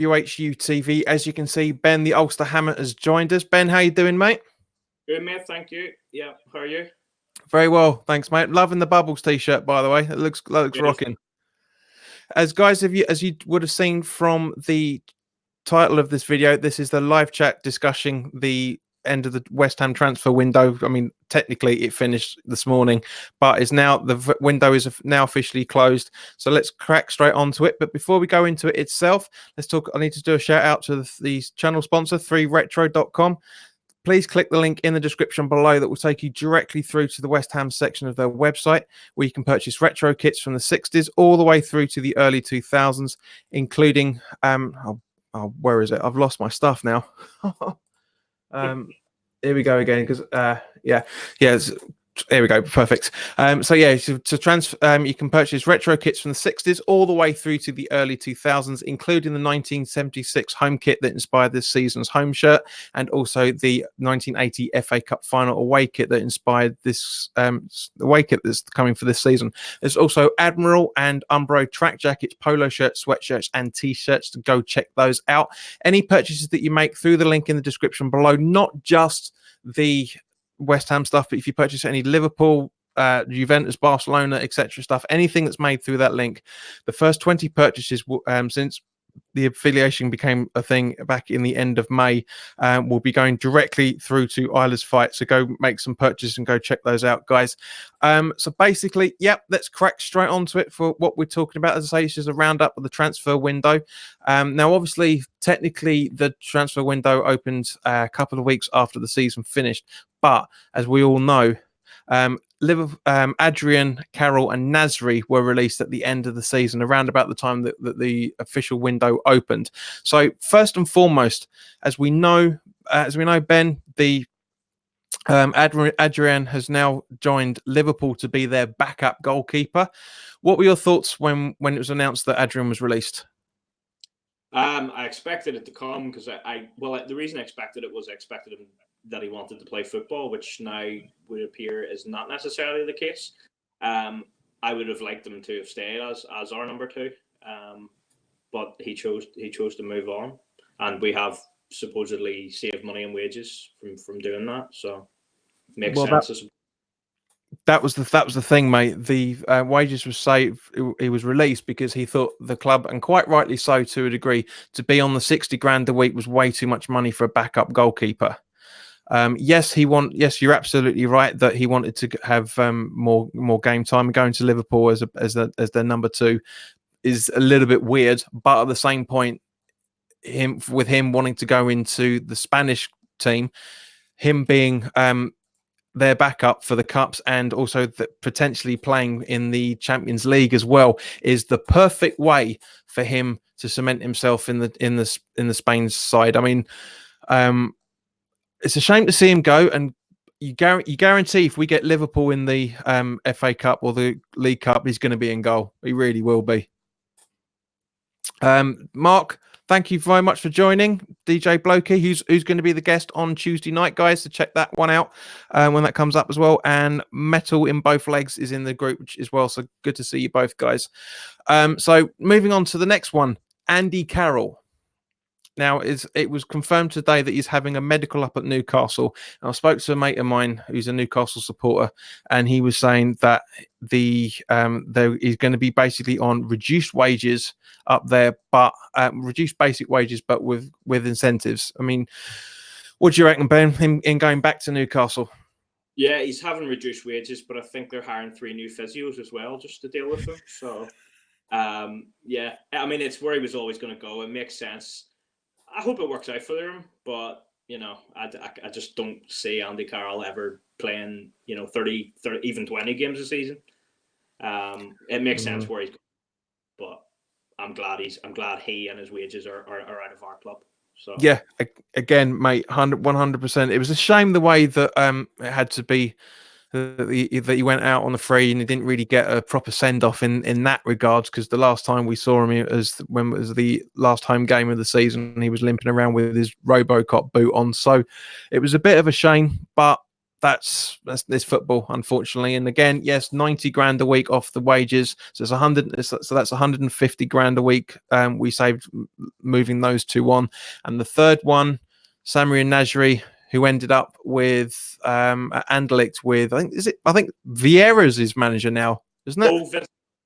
JPWHUTV. As you can see, Ben the Ulster Hammer has joined us. Ben, how you doing, mate? Good, mate. Thank you. Yeah, how are you? Very well, thanks, mate. Loving the Bubbles t-shirt, by the way. It looks rocking. As you would have seen from the title of this video, this is the live chat discussing the end of the West Ham transfer window. I mean, technically it finished this morning, but it's now the window is now officially closed. So let's crack straight onto it. But before we go into it itself, let's talk. I need to do a shout out to the channel sponsor, 3retro.com. Please click the link in the description below that will take you directly through to the West Ham section of their website, where you can purchase retro kits from the 60s all the way through to the early 2000s, including where is it? I've lost my stuff now. Here we go again, because here we go. Perfect. You can purchase retro kits from the 60s all the way through to the early 2000s, including the 1976 home kit that inspired this season's home shirt, and also the 1980 FA Cup final away kit that inspired this away kit that's coming for this season. There's also Admiral and Umbro track jackets, polo shirts, sweatshirts, and t-shirts. To go check those out. Any purchases that you make through the link in the description below, not just the West Ham stuff, but if you purchase any Liverpool, Juventus, Barcelona, etc. stuff, anything that's made through that link, the first 20 purchases since the affiliation became a thing back in the end of May, will be going directly through to Isla's fight. So go make some purchases and go check those out, guys. So basically, let's crack straight onto it for what we're talking about. As I say, it's just a roundup of the transfer window. Now, obviously, technically, the transfer window opened a couple of weeks after the season finished, but as we all know, Adrian, Carroll, and Nasri were released at the end of the season, around about the time that the official window opened. So first and foremost, as we know, Ben, the Adrian has now joined Liverpool to be their backup goalkeeper. What were your thoughts when it was announced that Adrian was released? I expected it to come because the reason I expected it was I expected him that he wanted to play football, which now would appear is not necessarily the case. I would have liked him to have stayed as our number two, but he chose to move on, and we have supposedly saved money and wages from doing that. So makes sense. That was the thing, mate. The wages were saved. He was released because he thought the club, and quite rightly so to a degree, to be on the 60 grand a week was way too much money for a backup goalkeeper. Yes, you're absolutely right that he wanted to have more game time. Going to Liverpool as their number two is a little bit weird, but at the same point, him wanting to go into the Spanish team, him being their backup for the cups, and also potentially playing in the Champions League as well, is the perfect way for him to cement himself in the Spain side. I mean, it's a shame to see him go, and you guarantee if we get Liverpool in the FA Cup or the League Cup, he's going to be in goal. He really will be. Mark, thank you very much for joining. DJ Blokey, who's going to be the guest on Tuesday night, guys, so check that one out when that comes up as well. And Metal in Both Legs is in the group as well, so good to see you both, guys. So moving on to the next one, Andy Carroll. Now, it was confirmed today that he's having a medical up at Newcastle. And I spoke to a mate of mine who's a Newcastle supporter, and he was saying that he's going to be basically on reduced wages up there, but reduced basic wages, but with incentives. I mean, what do you reckon, Ben, in going back to Newcastle? Yeah, he's having reduced wages, but I think they're hiring 3 new physios as well just to deal with him. So, I mean, it's where he was always going to go. It makes sense. I hope it works out for them, but I just don't see Andy Carroll ever playing 30 even 20 games a season. It makes sense where he's going, but I'm glad he and his wages are out of our club. So yeah, again, mate, 100%. It was a shame the way that it had to be. That he went out on the free and he didn't really get a proper send-off in that regards, because the last time we saw him when it was the last home game of the season, he was limping around with his Robocop boot on. So it was a bit of a shame, but this football, unfortunately. And again, yes, 90 grand a week off the wages. So it's 100. So that's 150 grand a week. We saved moving those two on. And the third one, Samir and Nasri, who ended up with Anderlecht with, I think Vieira's his manager now, isn't it? Oh,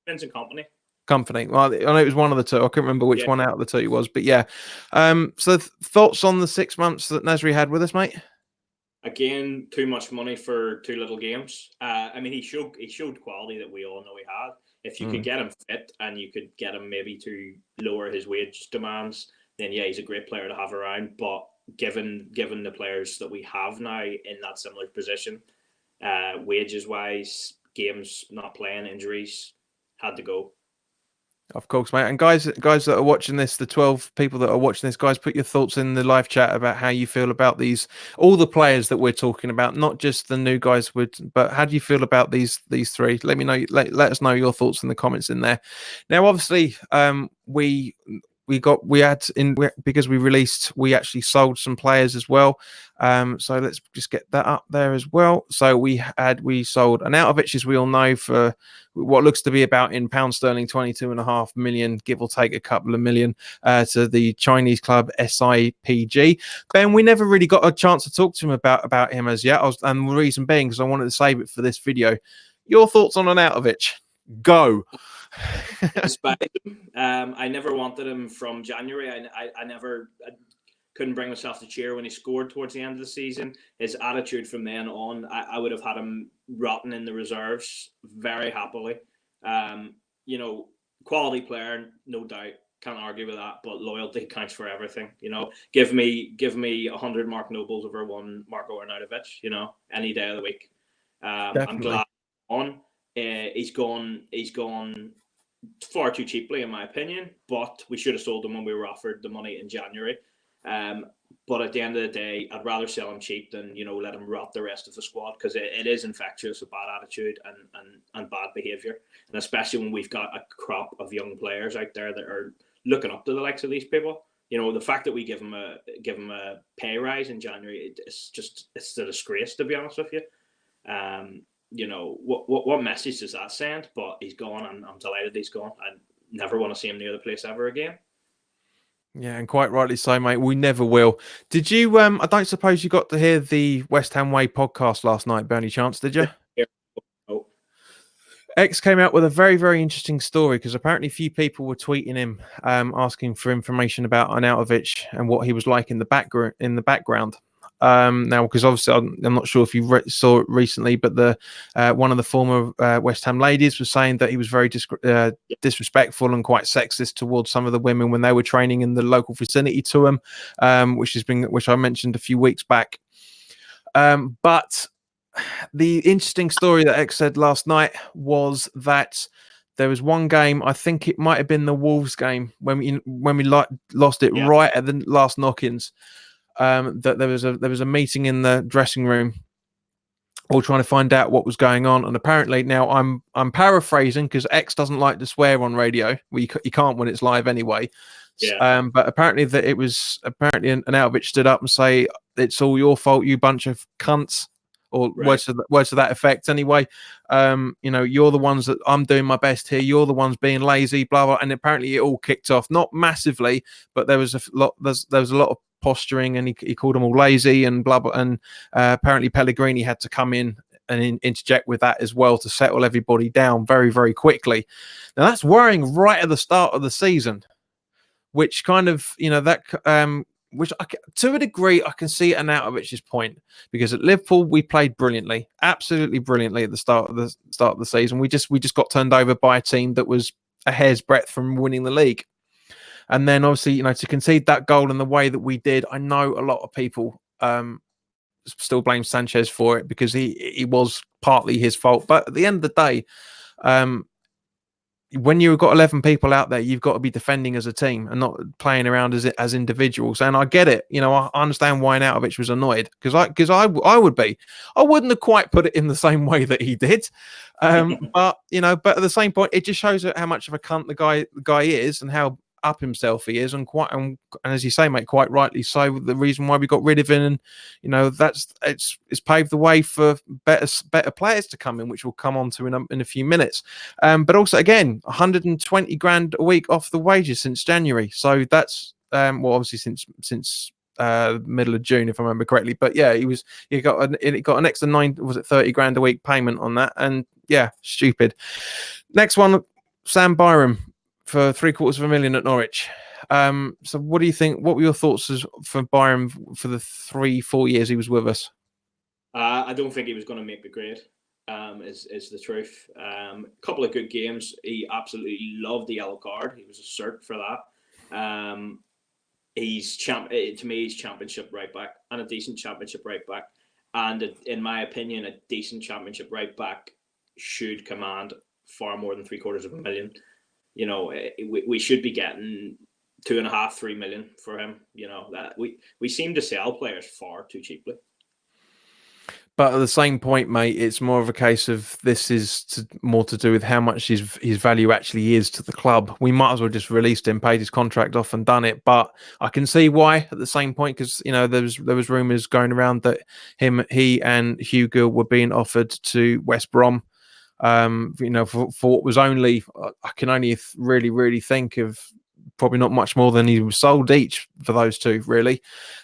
Vincent Company. Well, I know it was one of the two. I couldn't remember which one out of the two it was, but yeah. So thoughts on the 6 months that Nasri had with us, mate? Again, too much money for too little games. I mean, he showed quality that we all know he had. If you could get him fit and you could get him maybe to lower his wage demands, then yeah, he's a great player to have around. But given the players that we have now in that similar position, wages wise, games not playing, injuries, had to go. Of course, mate. And guys that are watching this, the 12 people that are watching this, guys, put your thoughts in the live chat about how you feel about all the players that we're talking about, not just the new guys, but how do you feel about these three? Let me know. Let us know your thoughts in the comments in there. Now, obviously, because we actually sold some players as well. So let's just get that up there as well. So we sold Arnautovic, as we all know, for what looks to be about in pound sterling 22.5 million, give or take a couple of million, to the Chinese club SIPG. Ben, we never really got a chance to talk to him about him as yet. And the reason being because I wanted to save it for this video. Your thoughts on Arnautovic? Go. I never wanted him from January. I couldn't bring myself to cheer when he scored towards the end of the season. His attitude from then on, I would have had him rotting in the reserves very happily. Quality player, no doubt, can't argue with that. But loyalty counts for everything. Give me 100 Mark Nobles over one Marko Arnautovic. Any day of the week. I'm glad he's gone far too cheaply, in my opinion, but we should have sold him when we were offered the money in January. But at the end of the day, I'd rather sell him cheap than let him rot the rest of the squad, because it is infectious with bad attitude and bad behaviour, and especially when we've got a crop of young players out there that are looking up to the likes of these people. The fact that we give him a pay rise in January, it's a disgrace, to be honest with you. What message does that send? But he's gone, and I'm delighted he's gone. I never want to see him near the place ever again. Yeah, and quite rightly so, mate. We never will. Did you? I don't suppose you got to hear the West Ham Way podcast last night, by any chance? Did you? Yeah. Oh. X came out with a very, very interesting story, because apparently a few people were tweeting him, asking for information about Arnautovic and what he was like in the background. Now, because obviously I'm not sure if you saw it recently, but the one of the former West Ham ladies was saying that he was very disrespectful and quite sexist towards some of the women when they were training in the local vicinity to him, which I mentioned a few weeks back. But the interesting story that X said last night was that there was one game, I think it might have been the Wolves game, when we lost it right at the last knock-ins. That there was a meeting in the dressing room, all trying to find out what was going on. And apparently, now I'm paraphrasing because X doesn't like to swear on radio. Well, you can't when it's live anyway. Yeah. But apparently Arnautovic stood up and say, "It's all your fault, you bunch of cunts," or words to that effect. Anyway, you're the ones that I'm doing my best here. You're the ones being lazy, blah blah. And apparently, it all kicked off, not massively, but there was a lot. There was a lot of posturing, and he called them all lazy and blah blah. And apparently Pellegrini had to come in and interject with that as well to settle everybody down very, very quickly. Now that's worrying right at the start of the season, which kind of which to a degree I can see Arnautovic's point, because at Liverpool we played brilliantly, absolutely brilliantly at the start of the season. We just got turned over by a team that was a hair's breadth from winning the league. And then obviously, to concede that goal in the way that we did, I know a lot of people still blame Sanchez for it, because he was partly his fault. But at the end of the day, when you've got 11 people out there, you've got to be defending as a team and not playing around as individuals. And I get it. I understand why Arnautovic was annoyed, because I would be. I wouldn't have quite put it in the same way that he did. But at the same point, it just shows how much of a cunt the guy is, and how up himself he is, and as you say, mate, quite rightly so. The reason why we got rid of him, and it's paved the way for better players to come in, which we'll come on to in a few minutes. But also, again, 120 grand a week off the wages since January. So that's obviously since middle of June, if I remember correctly. But yeah, he got an extra 30 grand a week payment on that, and yeah, stupid. Next one, Sam Byram for $750,000 at Norwich. So what do you think? What were your thoughts for Byram for the 3-4 years he was with us? I don't think he was going to make the grade. Is the truth. Couple of good games. He absolutely loved the yellow card. He was a cert for that. He's to me, he's championship right back, and a decent championship right back. And in my opinion, a decent championship right back should command far more than $750,000. You know, we should be getting 2.5-3 million for him. You know, that we seem to sell players far too cheaply. But at the same point, mate, it's more of a case of this is more to do with how much his value actually is to the club. We might as well just released him, paid his contract off, and done it. But I can see why at the same point, because there was rumours going around that he and Hugill were being offered to West Brom. For what was only, I can only really think of probably not much more than he was sold each for those two, really.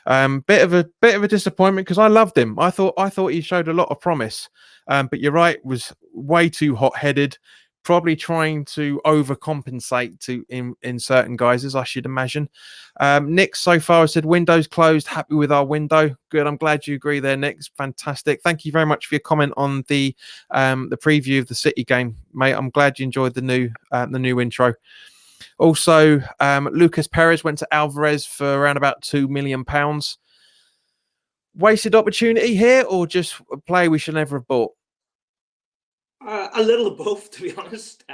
Bit of a disappointment, because I loved him. I thought he showed a lot of promise. But you're right, was way too hot-headed, probably trying to overcompensate in certain guises, I should imagine. Nick so far has said windows closed, happy with our window. Good, I'm glad you agree there, Nick. It's fantastic. Thank you very much for your comment on the preview of the City game, mate. I'm glad you enjoyed the new intro. Also, Lucas Perez went to Alvarez for around about £2 million. Wasted opportunity here, or just a play we should never have bought? A little of both, to be honest.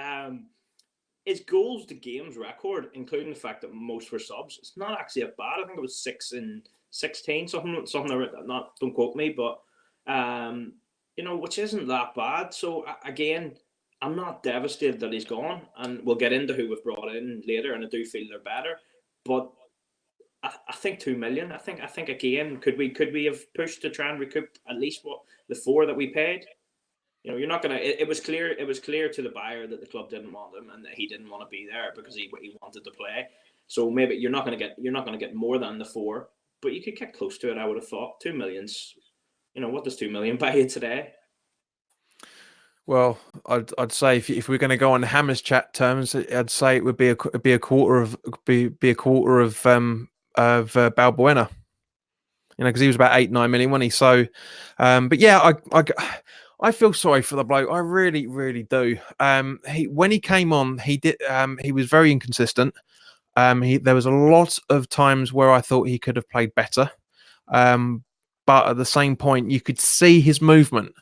His goals to games record, including the fact that most were subs, it's not actually a bad. I think it was 6 and 16, something. Not, don't quote me, but which isn't that bad. So again, I'm not devastated that he's gone, and we'll get into who we've brought in later, and I do feel they're better. But I think 2 million. I think again, could we have pushed to try and recoup at least what the 4 that we paid? You know, you're not gonna. It was clear. It was clear to the buyer that the club didn't want him, and that he didn't want to be there because he wanted to play. So maybe you're not gonna get more than the 4, but you could get close to it. I would have thought 2 million's. What does 2 million buy you today? Well, I'd say if we're going to go on Hammers chat terms, I'd say it would be a quarter of Balbuena. Because he was about 8-9 million, wasn't he? So, but yeah, I feel sorry for the bloke. I really, really do. When he came on, he was very inconsistent. There was a lot of times where I thought he could have played better. But at the same point, you could see his movement.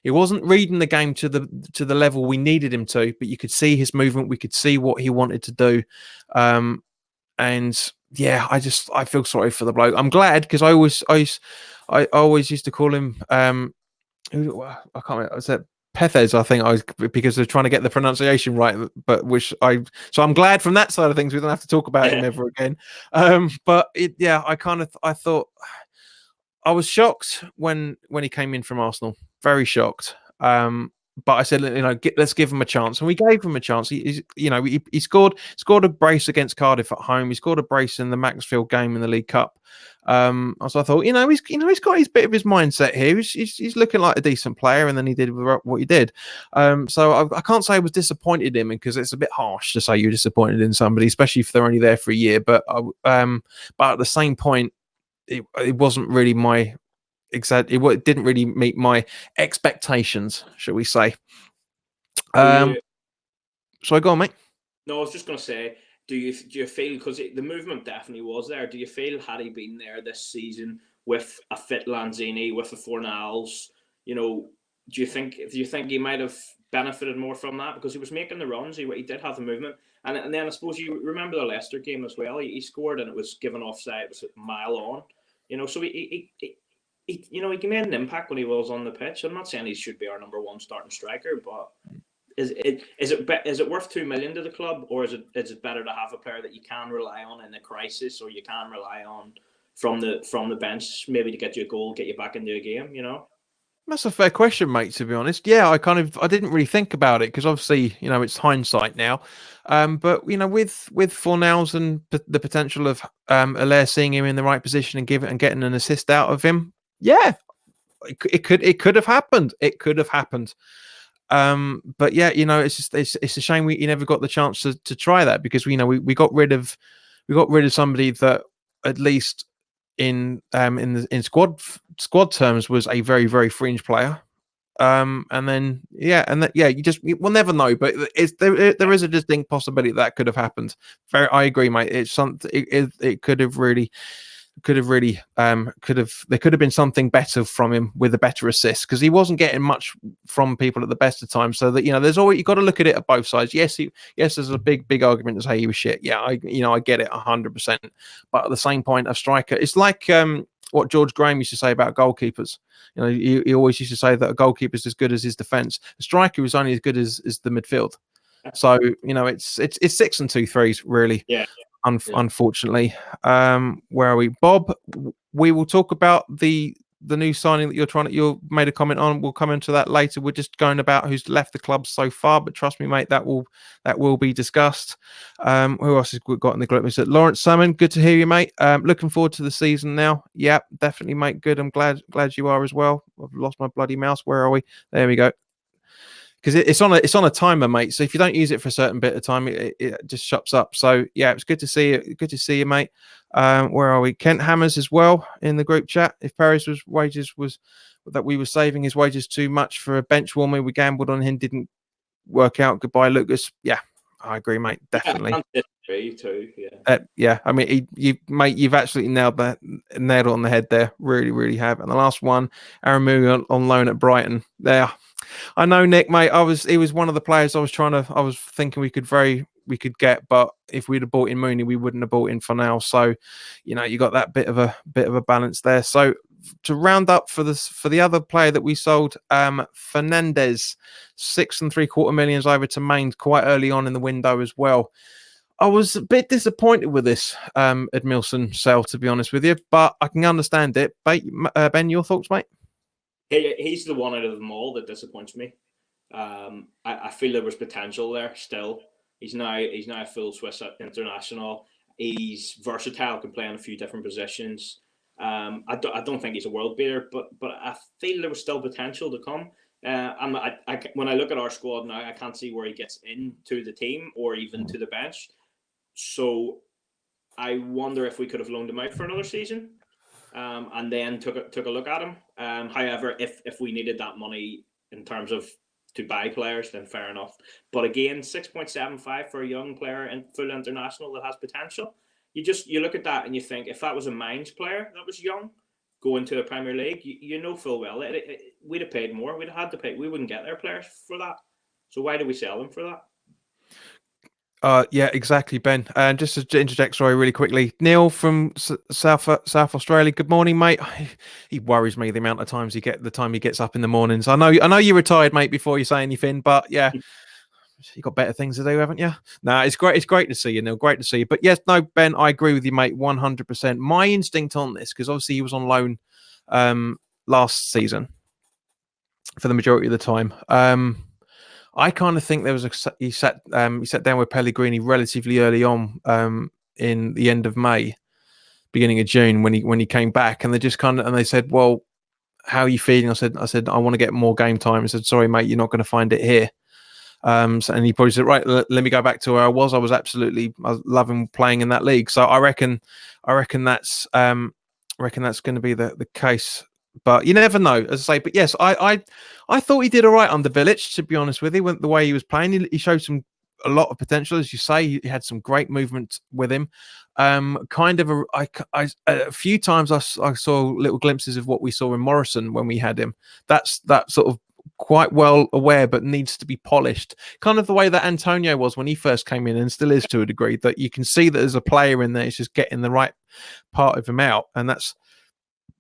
He wasn't reading the game to the level we needed him to, but you could see his movement. We could see what he wanted to do. And yeah, I feel sorry for the bloke. I'm glad, because I always used to call him I can't remember. Was it Perez? I think because they're trying to get the pronunciation right. But so I'm glad from that side of things we don't have to talk about him ever again. But I thought I was shocked when he came in from Arsenal. Very shocked. But I said, let's give him a chance, and we gave him a chance. He scored a brace against Cardiff at home. He scored a brace in the Maxfield game in the League Cup. So I thought, he's got his bit of his mindset here. He's looking like a decent player, and then he did what he did. So I can't say I was disappointed in him, because it's a bit harsh to say you're disappointed in somebody, especially if they're only there for a year. But at the same point, it wasn't really my. Exactly, it didn't really meet my expectations, shall we say? So I go on, mate. No, I was just going to say, do you feel, because the movement definitely was there? Do you feel, had he been there this season with a fit Lanzini, with a Fornals, do you think he might have benefited more from that, because he was making the runs, he did have the movement, and then I suppose you remember the Leicester game as well. He scored and it was given offside. It was a mile on, so he made an impact when he was on the pitch. I'm not saying he should be our number 1 starting striker, but Is it worth 2 million to the club, or is it better to have a player that you can rely on in a crisis, or you can rely on from the bench maybe to get you a goal, get you back into a game? That's a fair question, mate, to be honest. Yeah, I didn't really think about it because obviously, it's hindsight now. But with Fornals and the potential of Haller seeing him in the right position and getting an assist out of him, yeah, it could have happened. It could have happened. But yeah, it's a shame you never got the chance to try that, because we got rid of somebody that, at least in squad terms, was a very, very fringe player. And then we'll never know, but there is a distinct possibility that could have happened. I agree, mate. It's something. It could have really there could have been something better from him with a better assist, because he wasn't getting much from people at the best of times. So that there's always, you got to look at it at both sides. Yes, there's a big argument to say he was shit. Yeah, I get it 100%. But at the same point, a striker, it's like what George Graham used to say about goalkeepers. He always used to say that a goalkeeper is as good as his defense. A striker is only as good as the midfield. So it's 6 and 2 threes really. Yeah. Unfortunately. Where are we, Bob? We will talk about the new signing that you made a comment on. We'll come into that later. We're just going about who's left the club so far, but trust me, mate, that will be discussed. Who else has got in the group? Is it Lawrence Salmon? Good to hear you, mate. Looking forward to the season now. Yeah, definitely, mate. Good. I'm glad you are as well. I've lost my bloody mouse. Where are we? There we go. Because it's on a timer, mate. So if you don't use it for a certain bit of time, it just shuts up. So yeah, it's good to see you. Good to see you, mate. Where are we? Kent Hammers as well in the group chat. If Perez wages was that we were saving his wages too much for a bench warmer, we gambled on him, didn't work out. Goodbye, Lucas. Yeah, I agree, mate. Definitely. Yeah, too. Yeah. Yeah. I mean, you've absolutely nailed it on the head there. Really, really have. And the last one, Aaron Mooney on loan at Brighton. There. I know, Nick, mate. He was one of the players I was thinking we could get, but if we'd have bought in Mooney, we wouldn't have bought in for now. So, you got that bit of a balance there. So to round up for the other player that we sold, Fernandes, 6.75 million over to Mainz quite early on in the window as well. I was a bit disappointed with this Edimilson sale, to be honest with you, but I can understand it. Ben, your thoughts, mate? He's the one out of them all that disappoints me. I feel there was potential there still. He's now a full Swiss international. He's versatile, can play in a few different positions. I don't think he's a world beater, but I feel there was still potential to come. When I look at our squad now, I can't see where he gets into the team or even to the bench. So I wonder if we could have loaned him out for another season. And then took a look at him. However, if we needed that money in terms of to buy players, then fair enough. But again, 6.75 for a young player and full international that has potential. You look at that and you think, if that was a Mainz player that was young going to the Premier League, you know full well we'd have paid more. We'd have had to pay. We wouldn't get their players for that. So why do we sell them for that? Yeah, exactly, Ben. And just to interject, sorry, really quickly, Neil from South Australia. Good morning, mate. He worries me the amount of times he gets up in the mornings. I know you're retired, mate. Before you say anything, but yeah, you got better things to do, haven't you? No, it's great. It's great to see you, Neil. Great to see you. But yes, no, Ben, I agree with you, mate, 100%. My instinct on this, because obviously he was on loan last season for the majority of the time. I kind of think there was he sat down with Pellegrini relatively early on in the end of May, beginning of June when he came back, and they said, well, how are you feeling? I said I want to get more game time. I said, sorry, mate, you're not going to find it here. And he probably said, right, let me go back to where I was. I was loving playing in that league. So I reckon that's going to be the case. But you never know, as I say. But yes, I thought he did all right under Bilic, to be honest with you. The way he was playing, he showed a lot of potential, as you say. He had some great movement with him. A few times I saw little glimpses of what we saw in Morrison when we had him. That's that sort of quite well aware, but needs to be polished. Kind of the way that Antonio was when he first came in, and still is to a degree. That you can see that there's a player in there. It's just getting the right part of him out, and that's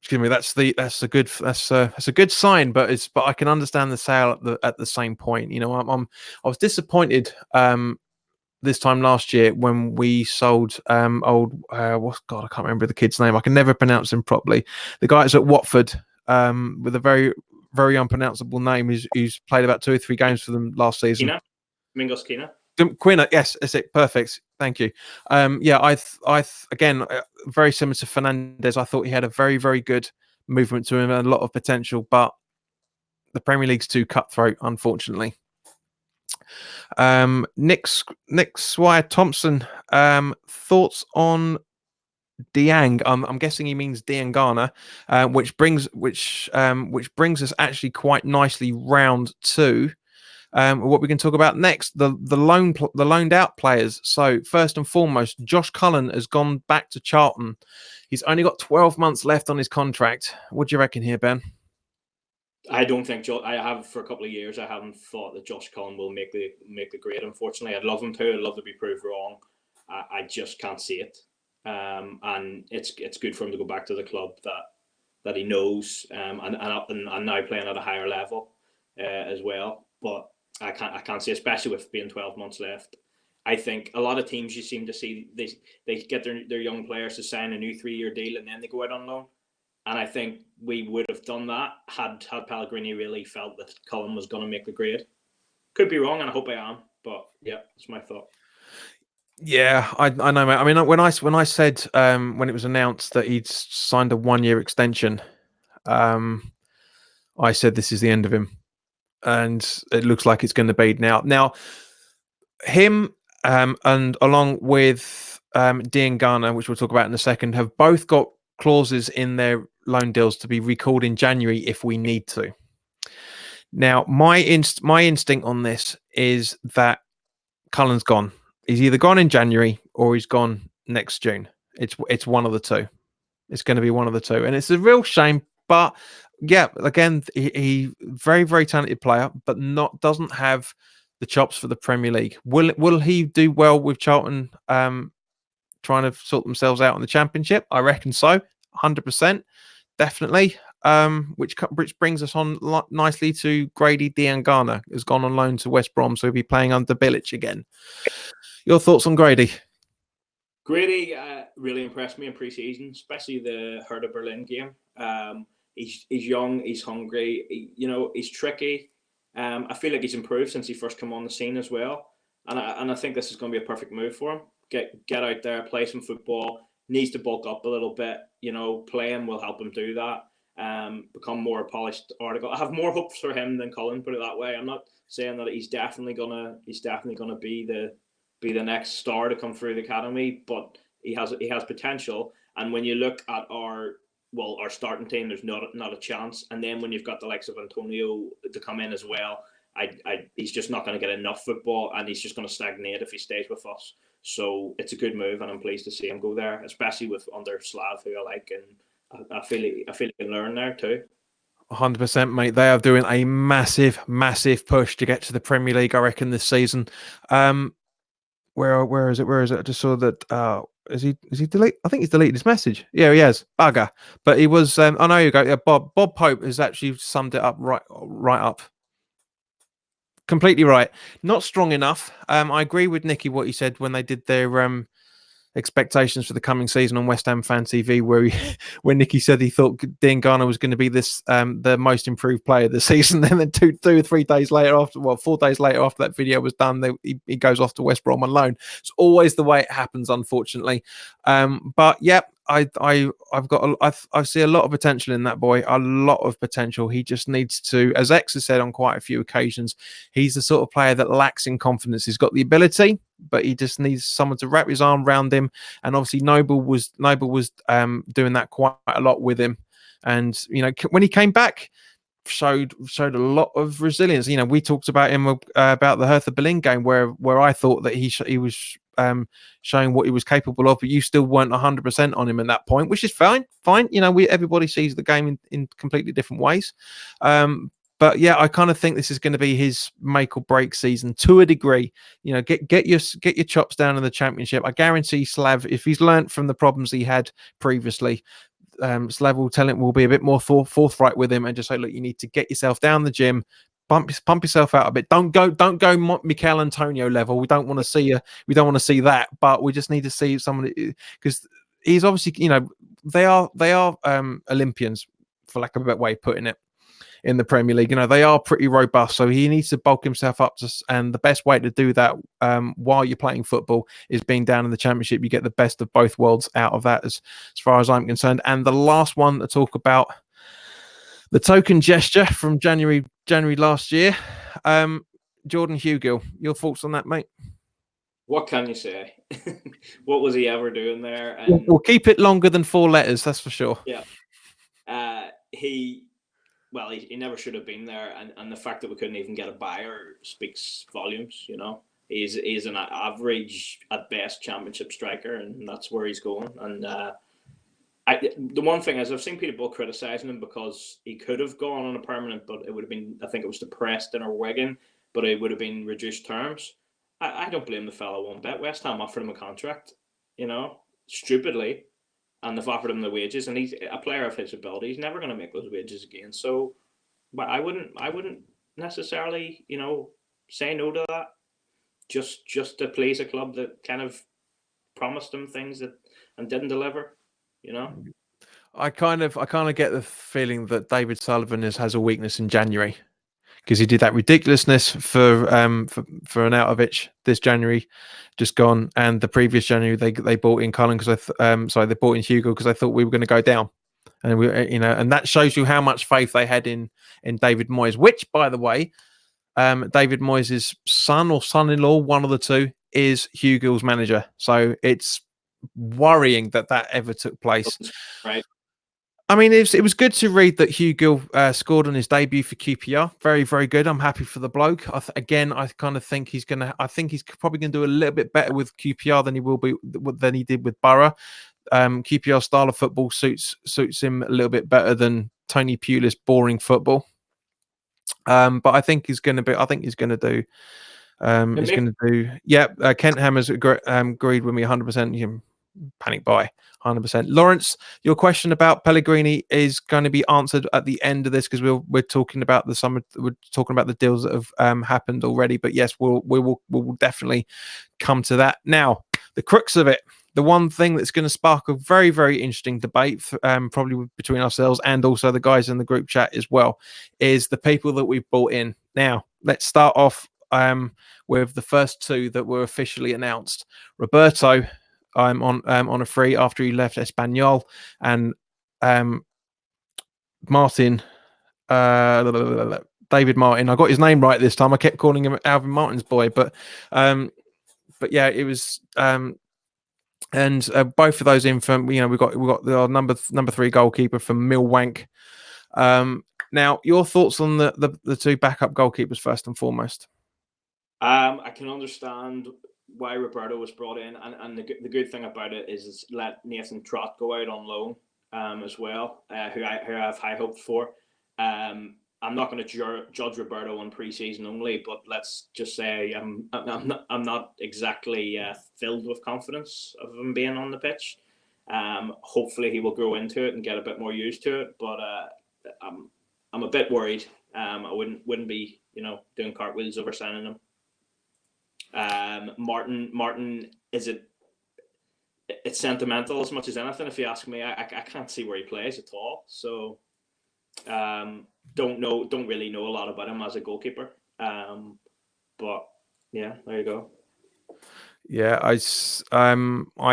excuse me, that's a good sign, but I can understand the sale at the same point. You know, I was disappointed this time last year when we sold I can't remember the kid's name. I can never pronounce him properly. The guys at Watford with a very very unpronounceable name who's played about 2 or 3 games for them last season. Mingos Kina. Quina, yes, that's it. Perfect. Thank you. Again, very similar to Fernandes. I thought he had a very, very good movement to him and a lot of potential, but the Premier League's too cutthroat, unfortunately. Nick Swire Thompson, thoughts on Diang? I'm guessing he means Diangana, which brings us actually quite nicely round to what we can talk about next, the loaned out players. So first and foremost, Josh Cullen has gone back to Charlton. He's only got 12 months left on his contract. What do you reckon here, Ben? I don't think I have for a couple of years. I haven't thought that Josh Cullen will make the grade. Unfortunately, I'd love him to. I'd love to be proved wrong. I just can't see it. And it's good for him to go back to the club that he knows and now playing at a higher level as well. But I can't see, especially with being 12 months left. I think a lot of teams you seem to see they get their young players to sign a new 3-year deal and then they go out on loan. And I think we would have done that had Pellegrini really felt that Cullen was going to make the grade. Could be wrong, and I hope I am. But yeah, that's my thought. Yeah, I know, mate. I mean, when I said when it was announced that he'd signed a 1-year extension, I said this is the end of him, and it looks like it's going to be now. Now, him and along with Diangana, which we'll talk about in a second, have both got clauses in their loan deals to be recalled in January if we need to. Now, my instinct on this is that Cullen's gone. He's either gone in January or he's gone next June. It's one of the two. It's going to be one of the two, and it's a real shame. But yeah, again, he very very talented player, but doesn't have the chops for the Premier League. Will he do well with Charlton trying to sort themselves out in the Championship? I reckon so, 100%, definitely. Which brings us on nicely to Grady Diangana, who's gone on loan to West Brom, so he'll be playing under Bilic again. Your thoughts on Grady? Grady really impressed me in pre-season, especially the Hertha Berlin game. He's young, he's hungry, he's tricky. I feel like he's improved since he first came on the scene as well, and I think this is going to be a perfect move for him. Get out there, play some football. Needs to bulk up a little bit. Playing will help him do that. Become more a polished article. I have more hopes for him than Cullen, put it that way. I'm not saying that he's definitely gonna be the next star to come through the academy, but he has potential. And when you look at our starting team, there's not a chance. And then when you've got the likes of Antonio to come in as well, he's just not going to get enough football, and he's just going to stagnate if he stays with us. So it's a good move, and I'm pleased to see him go there, especially with under Slav, who I like, and I feel he can learn there too. 100%, mate. They are doing a massive, massive push to get to the Premier League, I reckon, this season. Where is it? I just saw that. Is he delete? I think he's deleted his message. Yeah, he has. Bugger. But he was. I know you go. Yeah, Bob Pope has actually summed it up right up. Completely right. Not strong enough. I agree with Nicky what he said when they did their expectations for the coming season on West Ham Fan TV, where Nicky said he thought Diangana was going to be the most improved player this season. And then 2 or 3 days later, 4 days later after that video was done, he goes off to West Brom on loan. It's always the way it happens, unfortunately. But yeah, I see a lot of potential in that boy. A lot of potential. He just needs to, as X has said on quite a few occasions, he's the sort of player that lacks in confidence. He's got the ability, but he just needs someone to wrap his arm around him. And obviously Noble was doing that quite a lot with him. And when he came back, showed a lot of resilience. We talked about him about the Hertha Berlin game where I thought that he was showing what he was capable of, but you still weren't 100% on him at that point, which is fine. Everybody sees the game in completely different ways. But yeah, I kind of think this is going to be his make or break season to a degree. Get your chops down in the Championship. I guarantee Slav, if he's learnt from the problems he had previously, will be a bit more forthright with him and just say, look, you need to get yourself down the gym, pump yourself out a bit. Don't go Mikel Antonio level. We don't want to see you. We don't want to see that, but we just need to see somebody, because he's obviously, they are Olympians, for lack of a better way of putting it, in the Premier League. They are pretty robust, so he needs to bulk himself up and the best way to do that while you're playing football is being down in the Championship. You get the best of both worlds out of that, as far as I'm concerned. And the last one to talk about, the token gesture from January last year, Jordan Hugill. Your thoughts on that, mate? What can you say? What was he ever doing there? And we'll keep it longer than 4 letters, that's for sure. Yeah. He never should have been there, and the fact that we couldn't even get a buyer speaks volumes. He's an average at best Championship striker, and that's where he's going. And the one thing is, I've seen people criticizing him because he could have gone on a permanent, but it would have been, I think it was to Preston or Wigan, but it would have been reduced terms. I don't blame the fellow one bit. West Ham offered him a contract, stupidly, and they've offered him the wages, and he's a player of his ability. He's never going to make those wages again. So, but I wouldn't necessarily, say no to that. Just to please a club that kind of promised him things and didn't deliver. I kind of get the feeling that David Sullivan has a weakness in January, because he did that ridiculousness for Arnautovic this January, just gone, and the previous January they bought in Cullen because they bought in Hugill because they thought we were going to go down, and and that shows you how much faith they had in David Moyes, which, by the way, David Moyes' son or son-in-law, one of the two, is Hugill's manager. So it's worrying that ever took place. Right. I mean, it was good to read that Hugill scored on his debut for QPR. Very, very good. I'm happy for the bloke. I kind of think he's probably gonna do a little bit better with QPR than he did with Borough. QPR style of football suits him a little bit better than Tony Pulis' boring football. But I think he's going to do. Kent Hammer's agreed with me 100%. Panic buy 100%. Lawrence, your question about Pellegrini is going to be answered at the end of this, because we're talking about the summer. We're talking about the deals that have happened already. But yes, we will definitely come to that. Now, the crux of it, the one thing that's going to spark a very, very interesting debate, probably between ourselves and also the guys in the group chat as well, is the people that we've brought in. Now, let's start off with the first 2 that were officially announced. Roberto, on a free after he left Espanyol, and Martin, David Martin. I got his name right this time. I kept calling him Alvin Martin's boy, but yeah, it was. And both of those in from, we got our number 3 goalkeeper from Millwank. Now, your thoughts on the 2 backup goalkeepers first and foremost? I can understand why Roberto was brought in, and the good thing about it is let Nathan Trott go out on loan as well, who I have high hopes for. I'm not going to judge Roberto on pre-season only, but let's just say I'm not exactly filled with confidence of him being on the pitch. Hopefully he will grow into it and get a bit more used to it, but I'm a bit worried. I wouldn't be doing cartwheels over signing him. Martin, it's sentimental as much as anything. If you ask me, I can't see where he plays at all. So don't really know a lot about him as a goalkeeper. But yeah, there you go. Yeah, I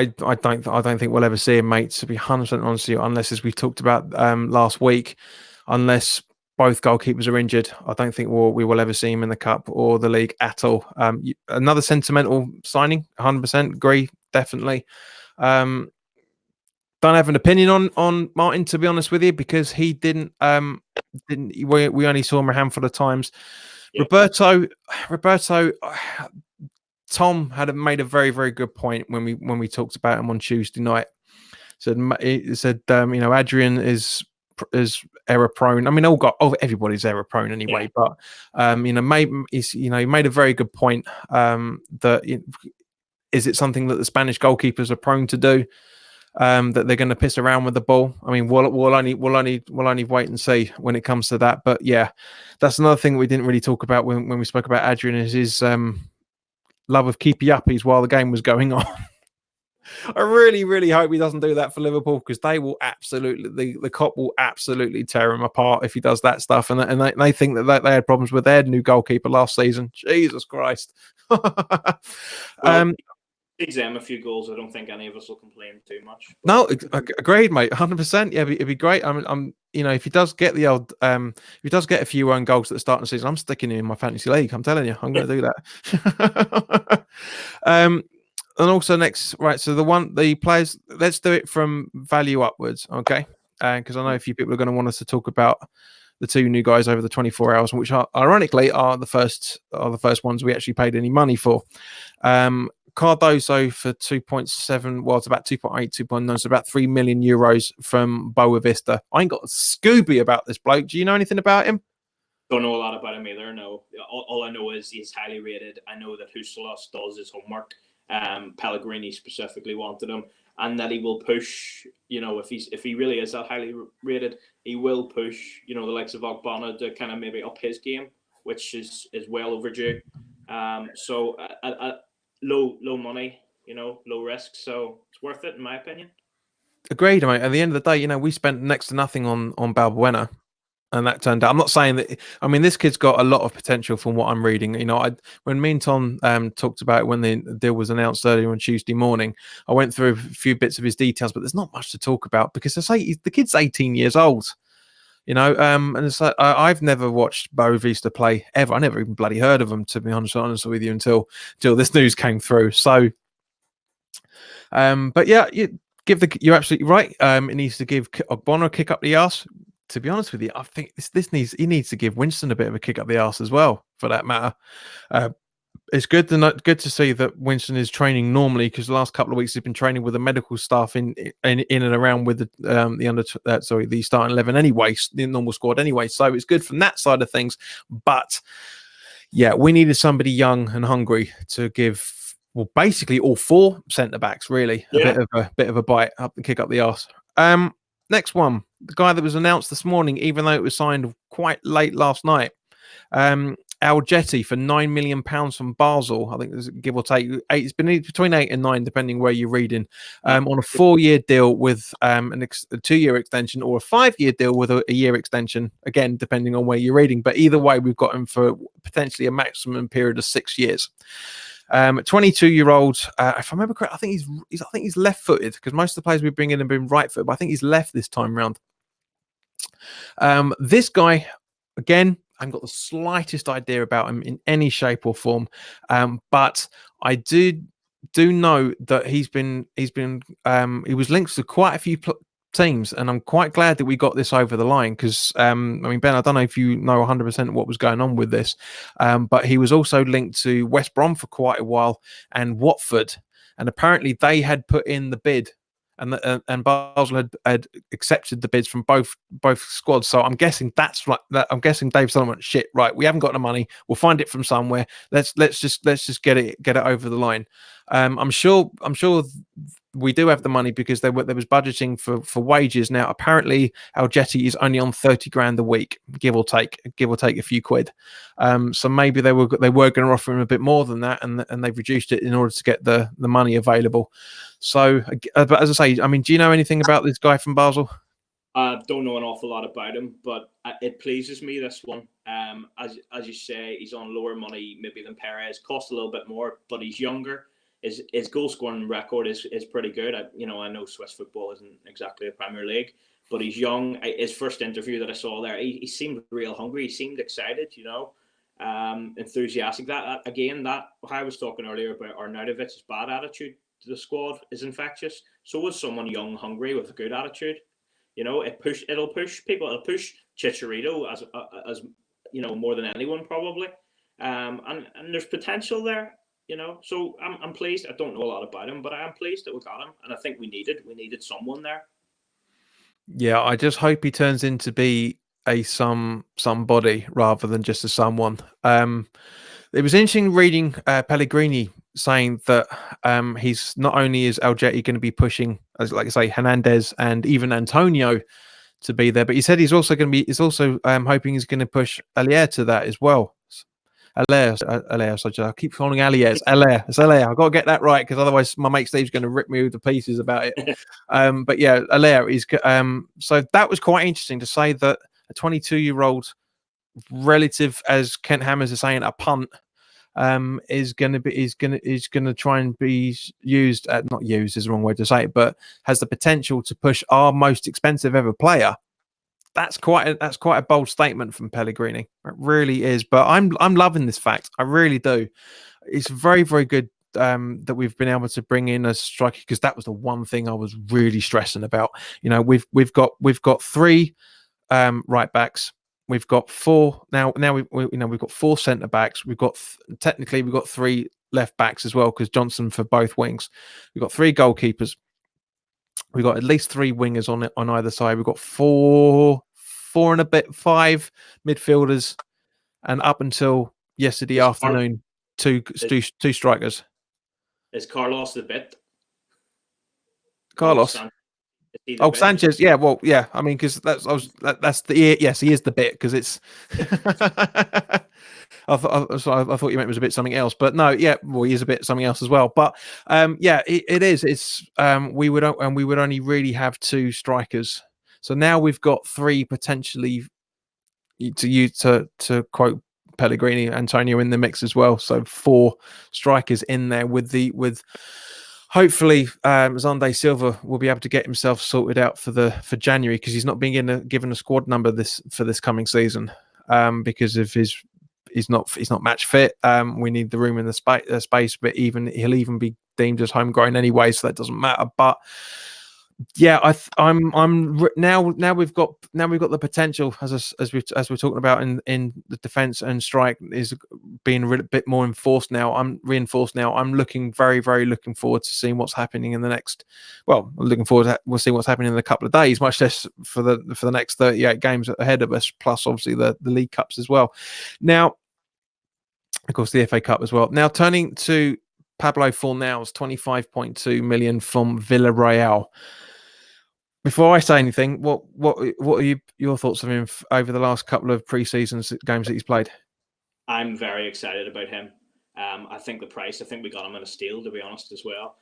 don't think we'll ever see him, mate, to be 100% honest with you, unless, as we talked about last week, unless both goalkeepers are injured. I don't think we will ever see him in the cup or the league at all. Another sentimental signing, 100% agree, definitely. Don't have an opinion on Martin, to be honest with you, because he didn't. We only saw him a handful of times. Yeah. Roberto. Tom made a very, very good point when we talked about him on Tuesday night. He said, Adrian is error prone. I mean, everybody's error prone anyway. Yeah. But he made a very good point. That is it something that the Spanish goalkeepers are prone to do? that they're going to piss around with the ball. I mean, we'll only wait and see when it comes to that. But yeah, that's another thing we didn't really talk about when we spoke about Adrian, is his love of keepy uppies while the game was going on. I really, really hope he doesn't do that for Liverpool, because they will absolutely, the cop will absolutely tear him apart if he does that stuff. And they think that they had problems with their new goalkeeper last season. Jesus Christ. Well, them a few goals. I don't think any of us will complain too much. No, agreed, mate. 100%. Yeah, it'd be great. I'm if he does get the old, if he does get a few own goals at the start of the season, I'm sticking him in my fantasy league. I'm telling you, I'm going to do that. And also next, right? So the players. Let's do it from value upwards, okay? Because I know a few people are going to want us to talk about the two new guys over the 24 hours, which are ironically are the first ones we actually paid any money for. Cardoso for 2.7, well, it's about 2.8, 2.9, so about 3 million euros from Boavista. I ain't got a Scooby about this bloke. Do you know anything about him? Don't know a lot about him either, no. All I know is he's highly rated. I know that Hugill does his homework. Pellegrini specifically wanted him, and that he will push, if he really is that highly rated, he will push, the likes of Ogbonna to kind of maybe up his game, which is well overdue. So low money, low risk, so it's worth it in my opinion. Agreed, mate. At the end of the day, we spent next to nothing on Balbuena, and that turned out. I'm not saying that. I mean, this kid's got a lot of potential from what I'm reading. When me and Tom talked about it when the deal was announced earlier on Tuesday morning, I went through a few bits of his details, but there's not much to talk about because the kid's 18 years old. And it's like I've never watched Boavista play ever. I never even bloody heard of him, to be honest with you, until this news came through. So, but yeah, you're absolutely right. It needs to give Ogbonna a kick up the arse. To be honest with you, I think he needs to give Winston a bit of a kick up the arse as well, for that matter. It's good to see that Winston is training normally, because the last couple of weeks he's been training with the medical staff in and around with the starting 11 anyway, the normal squad anyway. So it's good from that side of things. But yeah, we needed somebody young and hungry to give, well, basically all four centre backs really a bit of a bite up and kick up the arse. Next one, the guy that was announced this morning, even though it was signed quite late last night. Ajeti for £9 million from Basel. I think there's give or take it's been between 8 and 9, depending where you're reading. On a 4-year deal with a 2-year extension, or a 5-year deal with a year extension. Again, depending on where you're reading. But either way, we've got him for potentially a maximum period of 6 years. 22-year-old. If I remember correctly, I think he's left-footed, because most of the players we bring in have been right-footed. But I think he's left this time round. This guy, again, I haven't got the slightest idea about him in any shape or form, but I do know that he was linked to quite a few teams, and I'm quite glad that we got this over the line, because I mean, Ben, I don't know if you know 100% what was going on with this, but he was also linked to West Brom for quite a while and Watford, and apparently they had put in the bid. And Basel had accepted the bids from both squads. So I'm guessing that's right. I'm guessing Dave Solomon, shit, right? We haven't got the money. We'll find it from somewhere. Let's just get it over the line. I'm sure we do have the money, because there was budgeting for wages. Now apparently Ajeti is only on 30 grand a week, give or take a few quid. So maybe they were going to offer him a bit more than that, and they've reduced it in order to get the money available. So, but as I say, I mean, do you know anything about this guy from Basel? I don't know an awful lot about him, but it pleases me, this one. As you say, he's on lower money maybe than Perez, cost a little bit more, but he's younger. His goal scoring record is pretty good. I know Swiss football isn't exactly a Premier League, but he's young. His first interview that I saw there, he seemed real hungry. He seemed excited, enthusiastic. That I was talking earlier about Arnautovic's bad attitude to the squad is infectious. So was someone young, hungry with a good attitude. It'll push people. It'll push Chicharito as more than anyone probably. And there's potential there. So I'm pleased. I don't know a lot about him, but I am pleased that we got him, and I think we needed someone there. Yeah, I just hope he turns into be a somebody rather than just a someone. It was interesting reading Pellegrini saying that he's not only is Ajeti going to be pushing, as like I say, Fernandes and even Antonio to be there, but he said he's also hoping he's going to push Haller to that as well. Haller, I keep calling Haller. It's Haller. I've got to get that right because otherwise my mate Steve's going to rip me to pieces about it. But yeah, Haller is. So that was quite interesting to say that a 22-year-old, relative, as Kent Hammers is saying, a punt, is going to try and be used. Not used is the wrong way to say it, but has the potential to push our most expensive ever player. That's quite a bold statement from Pellegrini. It really is. But I'm loving this fact. I really do. It's very, very good that we've been able to bring in a striker, because that was the one thing I was really stressing about. You know, we've got 3 right backs. We've got 4 now. We've got 4 centre backs. We've got 3 left backs as well, because Johnson for both wings. We've got 3 goalkeepers. We've got at least 3 wingers on either side. We've got 4 and a bit, 5 midfielders, and up until yesterday afternoon, two strikers. Is Carlos the bit? Carlos. Sanchez. Yeah, well, yeah. I mean, because yes, he is the bit, because it's. I thought you meant it was a bit something else, but no, yeah, well, he is a bit something else as well. But yeah, it is. It's we would only really have 2 strikers, so now we've got 3 potentially, to quote Pellegrini, Antonio in the mix as well. So 4 strikers in there with. Hopefully, Zonde Silva will be able to get himself sorted out for January, because he's not being given a squad number for this coming season, because of he's not match fit. We need the room in the space, but he'll even be deemed as homegrown anyway, so that doesn't matter. But yeah, I'm now we've got the potential, as we're talking about in the defense and strike, is being a bit more enforced now. I'm reinforced now. I'm looking very, very looking forward to seeing what's happening in the next. Well, looking forward to we'll see what's happening in a couple of days, much less for the next 38 games ahead of us, plus obviously the League Cups as well. Now, of course, the FA Cup as well. Now, turning to Pablo Fornals, 25.2 million from Villarreal. Before I say anything, what are your thoughts of him over the last couple of pre-season games that he's played? I'm very excited about him. I think the price, I think we got him at a steal, to be honest, as well.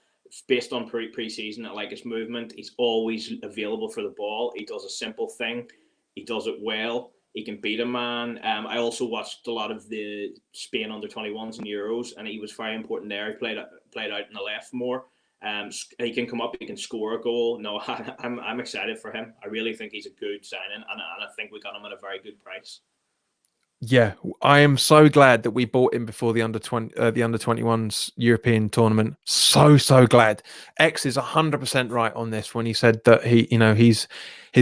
Based on pre-season, I like his movement. He's always available for the ball. He does a simple thing. He does it well. He can beat a man. I also watched a lot of the Spain under-21s and Euros, and he was very important there. He played out in the left more. He can come up, he can score a goal. No, I'm excited for him. I really think he's a good signing, and I think we got him at a very good price. Yeah, I am so glad that we bought him before the under-21s European tournament. So glad. X is 100% right on this when he said that his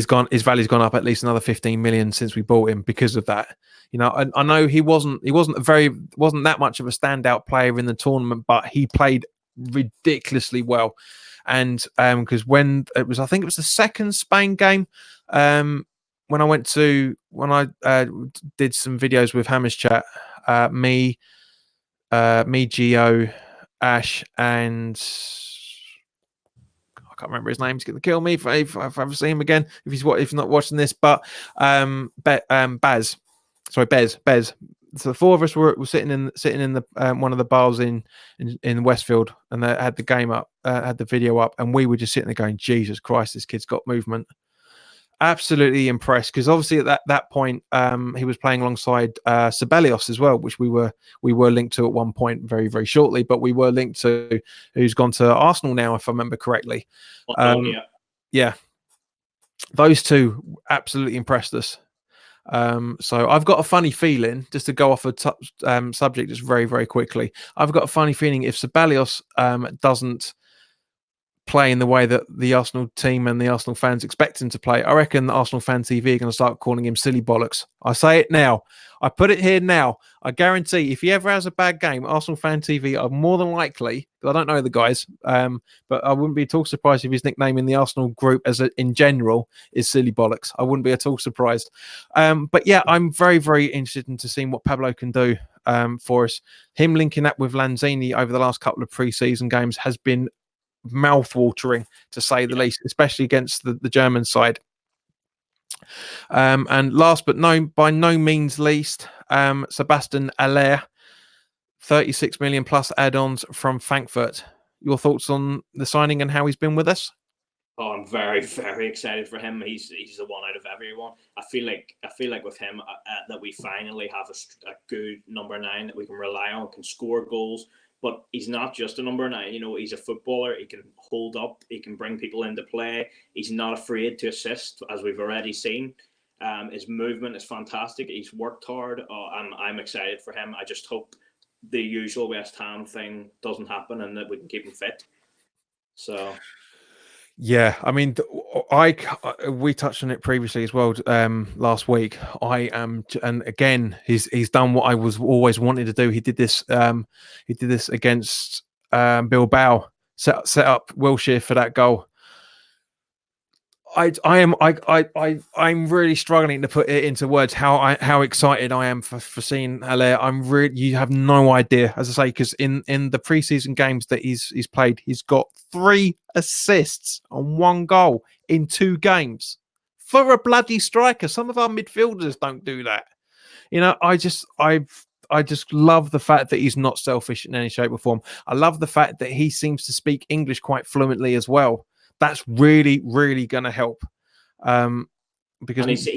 value's gone up at least another 15 million since we bought him because of that. I know he wasn't that much of a standout player in the tournament, but he played ridiculously well. And because when it was, I think it was the second Spain game, when I did some videos with Hammers Chat, me, Gio, Ash, and I can't remember his name. He's going to kill me if I ever see him again. If he's not watching this, but Bez. So the 4 of us were sitting in the one of the bars in Westfield, and they had the game up, had the video up, and we were just sitting there going, "Jesus Christ, this kid's got movement." Absolutely impressed, because obviously at that point he was playing alongside Sebelios as well, which we were linked to at one point, very, very shortly, but we were linked to, who's gone to Arsenal now, if I remember correctly. Yeah, those 2 absolutely impressed us. So I've got a funny feeling, just to go off a subject just very, very quickly, I've got a funny feeling if Sebelios doesn't play in the way that the Arsenal team and the Arsenal fans expect him to play, I reckon the Arsenal fan TV are going to start calling him silly bollocks. I say it now. I put it here now. I guarantee if he ever has a bad game, Arsenal fan TV are more than likely, because I don't know the guys, but I wouldn't be at all surprised if his nickname in the Arsenal group in general is silly bollocks. I wouldn't be at all surprised. But yeah, I'm very, very interested into seeing what Pablo can do for us. Him linking up with Lanzini over the last couple of pre-season games has been mouth-watering, to say the least, especially against the German side. And last but by no means least, Sebastien Haller, 36 million plus add-ons from Frankfurt. Your thoughts on the signing and how he's been with us? Oh, I'm very, very excited for him. He's the one out of everyone. I feel like with him that we finally have a good number 9 that we can rely on, can score goals. But he's not just a number 9. You know, he's a footballer. He can hold up. He can bring people into play. He's not afraid to assist, as we've already seen. His movement is fantastic. He's worked hard. I'm excited for him. I just hope the usual West Ham thing doesn't happen and that we can keep him fit. So. Yeah, I mean, we touched on it previously as well last week. And again, he's done what I was always wanting to do. He did this against Bilbao, set up Wilshere for that goal. I'm really struggling to put it into words how excited I am for seeing Haller. You have no idea, as I say, because in the preseason games that he's played, he's got 3 assists and 1 goal in 2 games for a bloody striker. Some of our midfielders don't do that. You know, I just love the fact that he's not selfish in any shape or form. I love the fact that he seems to speak English quite fluently as well. That's really, really going to help. Because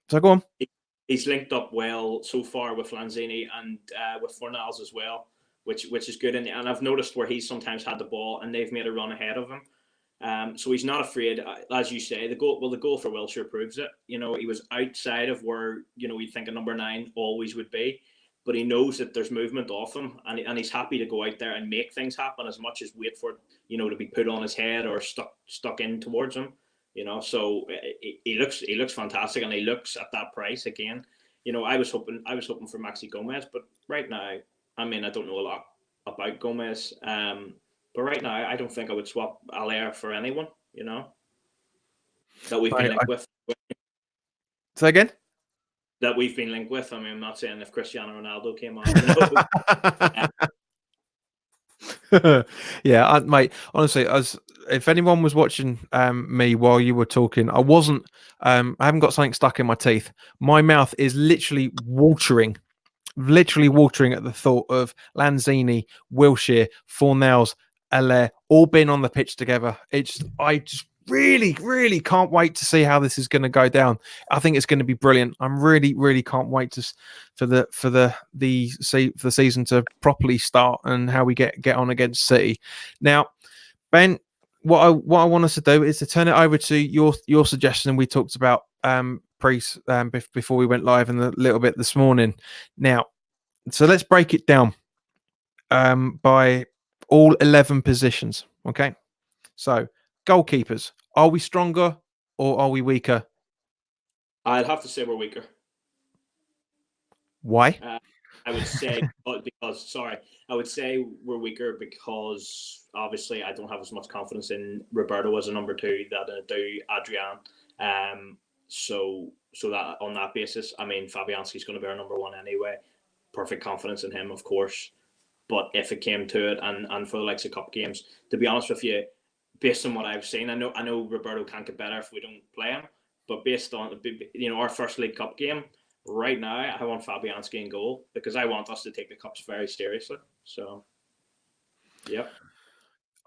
so go on. He's linked up well so far with Lanzini and with Fornals as well, which is good. And I've noticed where he's sometimes had the ball and they've made a run ahead of him. So he's not afraid, as you say. The goal for Wilshere proves it. You know, he was outside of where you'd think a number 9 always would be. But he knows that there's movement off him, and he's happy to go out there and make things happen as much as wait for it, to be put on his head or stuck in towards him. So he looks fantastic, and he looks at that price again. I was hoping for Maxi Gomez, but right now, I mean, I don't know a lot about Gomez, but right now, I don't think I would swap Haller for anyone. That we've been linked with. Say again. That we've been linked with. I mean, I'm not saying if Cristiano Ronaldo came on. Yeah, mate. Honestly, if anyone was watching me while you were talking, I wasn't. I haven't got something stuck in my teeth. My mouth is literally watering at the thought of Lanzini, Wilshere, Fornals, Haller all being on the pitch together. I just really, really can't wait to see how this is going to go down. I think it's going to be brilliant. I'm really, really can't wait for the season to properly start and how we get on against City. Now, Ben, what I want us to do is to turn it over to your suggestion. We talked about before we went live and a little bit this morning. Now, so let's break it down by all 11 positions. Okay, so goalkeepers. Are we stronger or are we weaker? I'd have to say we're weaker. Why? I would say I would say we're weaker because obviously I don't have as much confidence in Roberto as a number 2 that I do Adrian. So that on that basis, I mean, Fabianski's going to be our number 1 anyway. Perfect confidence in him, of course. But if it came to it, and for the likes of cup games, to be honest with you, based on what I've seen, I know Roberto can't get better if we don't play him. But based on our first League Cup game, right now I want Fabianski in goal because I want us to take the cups very seriously. So, yeah.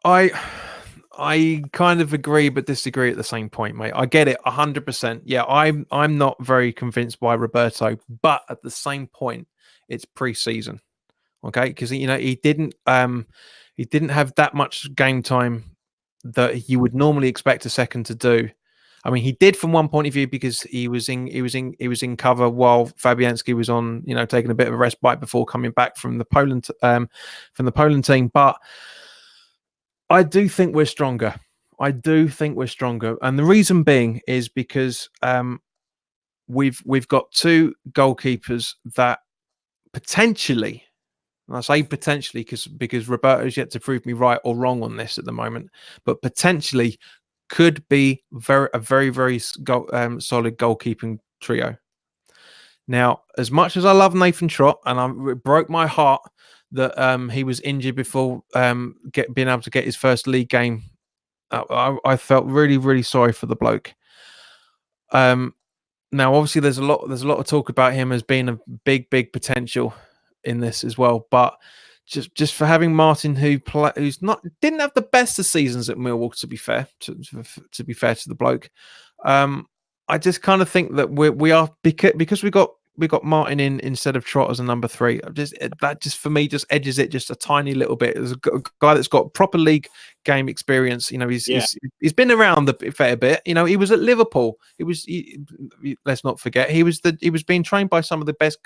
I kind of agree but disagree at the same point, mate. I get it 100%. Yeah, I'm not very convinced by Roberto, but at the same point, it's pre-season, okay? Because he didn't have that much game time that you would normally expect a second to do. I mean, he did from one point of view because he was in cover while Fabianski was on, taking a bit of a respite before coming back from the Poland team, but I do think we're stronger. And the reason being is because we've got 2 goalkeepers that potentially, and I say potentially because Roberto's yet to prove me right or wrong on this at the moment, but potentially could be a very, very solid goalkeeping trio. Now, as much as I love Nathan Trott, and it broke my heart that he was injured before being able to get his first league game, I felt really, really sorry for the bloke. Now, obviously, there's a lot of talk about him as being a big potential in this as well. But just for having Martin, who's didn't have the best of seasons at Millwall, to be fair to be fair to the bloke, I just kind of think that we are because we got Martin in instead of Trott as a number 3. That just for me just edges it just a tiny little bit. There's a guy that's got proper league game experience. He's been around a fair bit. He was at Liverpool. Let's not forget he was being trained by some of the best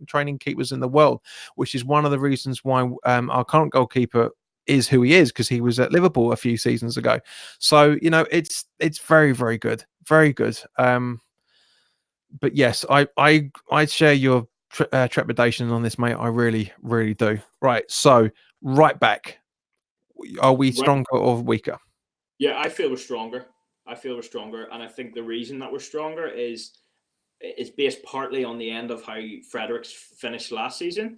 training keepers in the world, which is one of the reasons why our current goalkeeper is who he is, because he was at Liverpool a few seasons ago. So it's very, very good, very good. But yes, I share your trepidation on this, mate. I really, really do. Right. So right back, are we stronger or weaker? Yeah, I feel we're stronger. And I think the reason that we're stronger is based partly on the end of how Fredericks finished last season,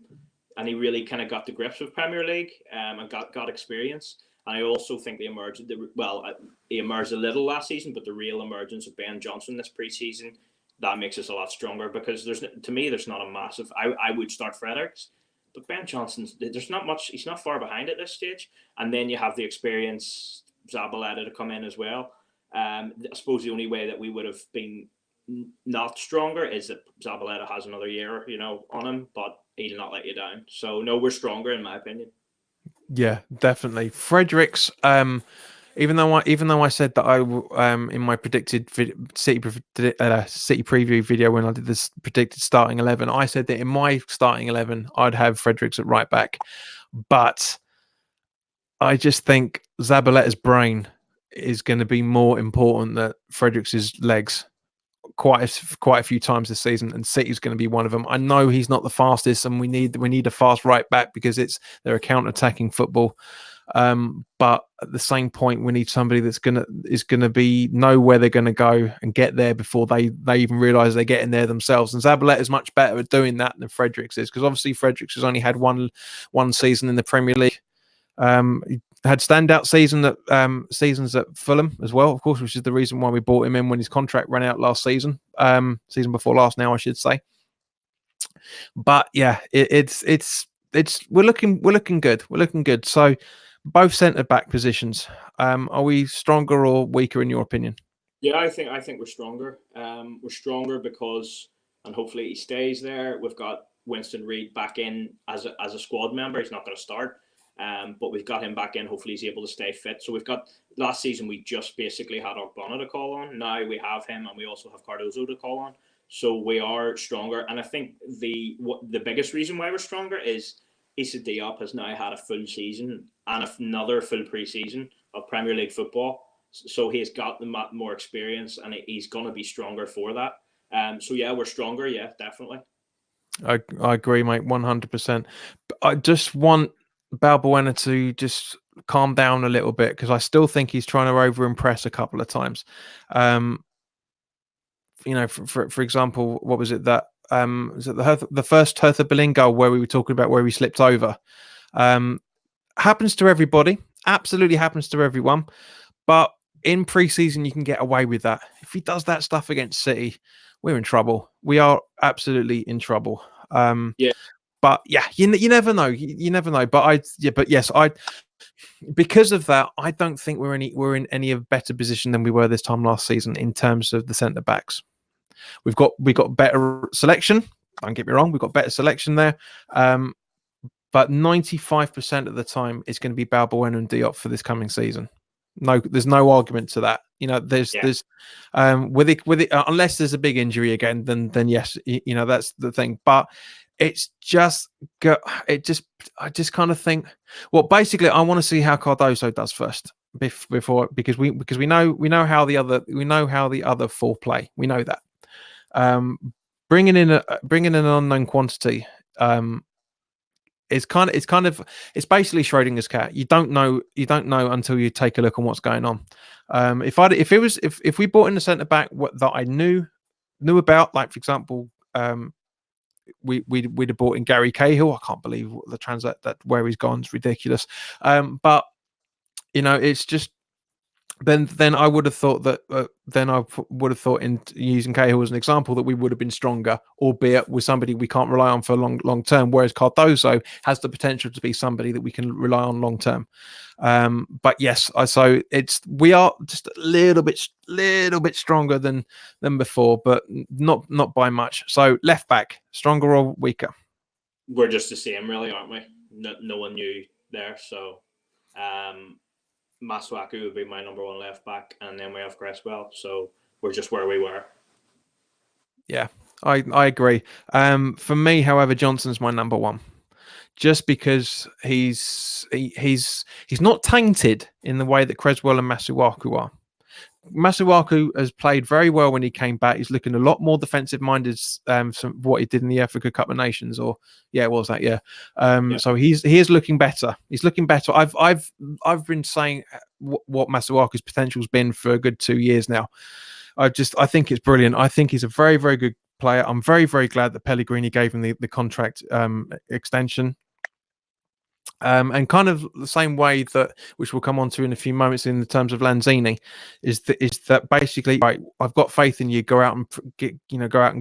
and he really kind of got the grips with Premier League and got experience. And I also think he emerged a little last season, but the real emergence of Ben Johnson this preseason, that makes us a lot stronger, because there's not a massive. I would start Fredericks, but Ben Johnson's, there's not much. He's not far behind at this stage, and then you have the experience Zabaleta to come in as well. I suppose the only way that we would have been not stronger is that Zabaleta has another year, on him, but he'll not let you down. So no, we're stronger in my opinion. Yeah, definitely. Fredericks, even though I said that I in my predicted City preview video when I did this predicted starting 11, I said that in my starting 11 I'd have Fredericks at right back, but I just think Zabaleta's brain is going to be more important than Fredericks' legs quite a few times this season, and City's going to be one of them. I know he's not the fastest, and we need a fast right back because they're a counter-attacking football. But at the same point, we need somebody is going to know where they're going to go and get there before they even realise they're getting there themselves. And Zabaleta is much better at doing that than Fredericks is, because obviously Fredericks has only had one season in the Premier League. He had standout seasons at Fulham as well, of course, which is the reason why we bought him in when his contract ran out last season. Season before last, now I should say. But yeah, it's we're looking good. We're looking good. So both centre back positions. Are we stronger or weaker in your opinion? Yeah, I think we're stronger. We're stronger because, and hopefully he stays there. We've got Winston Reid back in as a squad member. He's not going to start. But we've got him back in. Hopefully he's able to stay fit. So we've got, last season we just basically had Ogbonna to call on. Now we have him, and we also have Cardoso to call on. So we are stronger. And I think the biggest reason why we're stronger is Issa Diop has now had a full season and another full pre-season of Premier League football. So he's got the more experience, and he's going to be stronger for that. So yeah, we're stronger. Yeah, definitely. I agree, mate, 100%. I just want Balbuena to just calm down a little bit, because I still think he's trying to over-impress a couple of times. For example, what was it that was it the first Hertha Berlin goal where we were talking about where he slipped over? Happens to everybody, absolutely happens to everyone. But in pre-season, you can get away with that. If he does that stuff against City, we're in trouble. We are absolutely in trouble. Yeah. But yeah, you never know. You never know. But because of that, I don't think we're in any of better position than we were this time last season in terms of the centre backs. We got better selection. Don't get me wrong, we've got better selection there. But 95% of the time, it's going to be Balbuena and Diop for this coming season. No, there's no argument to that. There's with it unless there's a big injury again, then yes, that's the thing. But it's just I just kind of think, well, basically, I want to see how Cardoso does first before, because we know how the other four play. We know that. Bringing in an unknown quantity. It's basically Schrodinger's cat. You don't know until you take a look on what's going on. If we brought in a centre back that I knew about, like for example, we'd have bought in Gary Cahill. I can't believe the transact that where he's gone is ridiculous. But it's just then I would have thought that would have thought in using Cahill as an example that we would have been stronger, albeit with somebody we can't rely on for long term. Whereas Cardoso has the potential to be somebody that we can rely on long term. But yes, we are just a little bit stronger than before, but not by much. So left back, stronger or weaker? We're just the same, really, aren't we? No one new there, so. Masuaku would be my number one left back, and then we have Cresswell. So we're just where we were. Yeah, I agree. For me, however, Johnson's my number one, just because he's not tainted in the way that Cresswell and Masuaku are. Masuaku has played very well when he came back. He's looking a lot more defensive minded from what he did in the Africa Cup of Nations, or it was that, yeah. So he is looking better. He's looking better. I've been saying what Masuaku's potential's been for a good 2 years now. I think it's brilliant. I think he's a very, very good player. I'm very, very glad that Pellegrini gave him the contract extension. And kind of the same way that, which we'll come on to in a few moments in the terms of Lanzini, is that basically, right, I've got faith in you. Go out and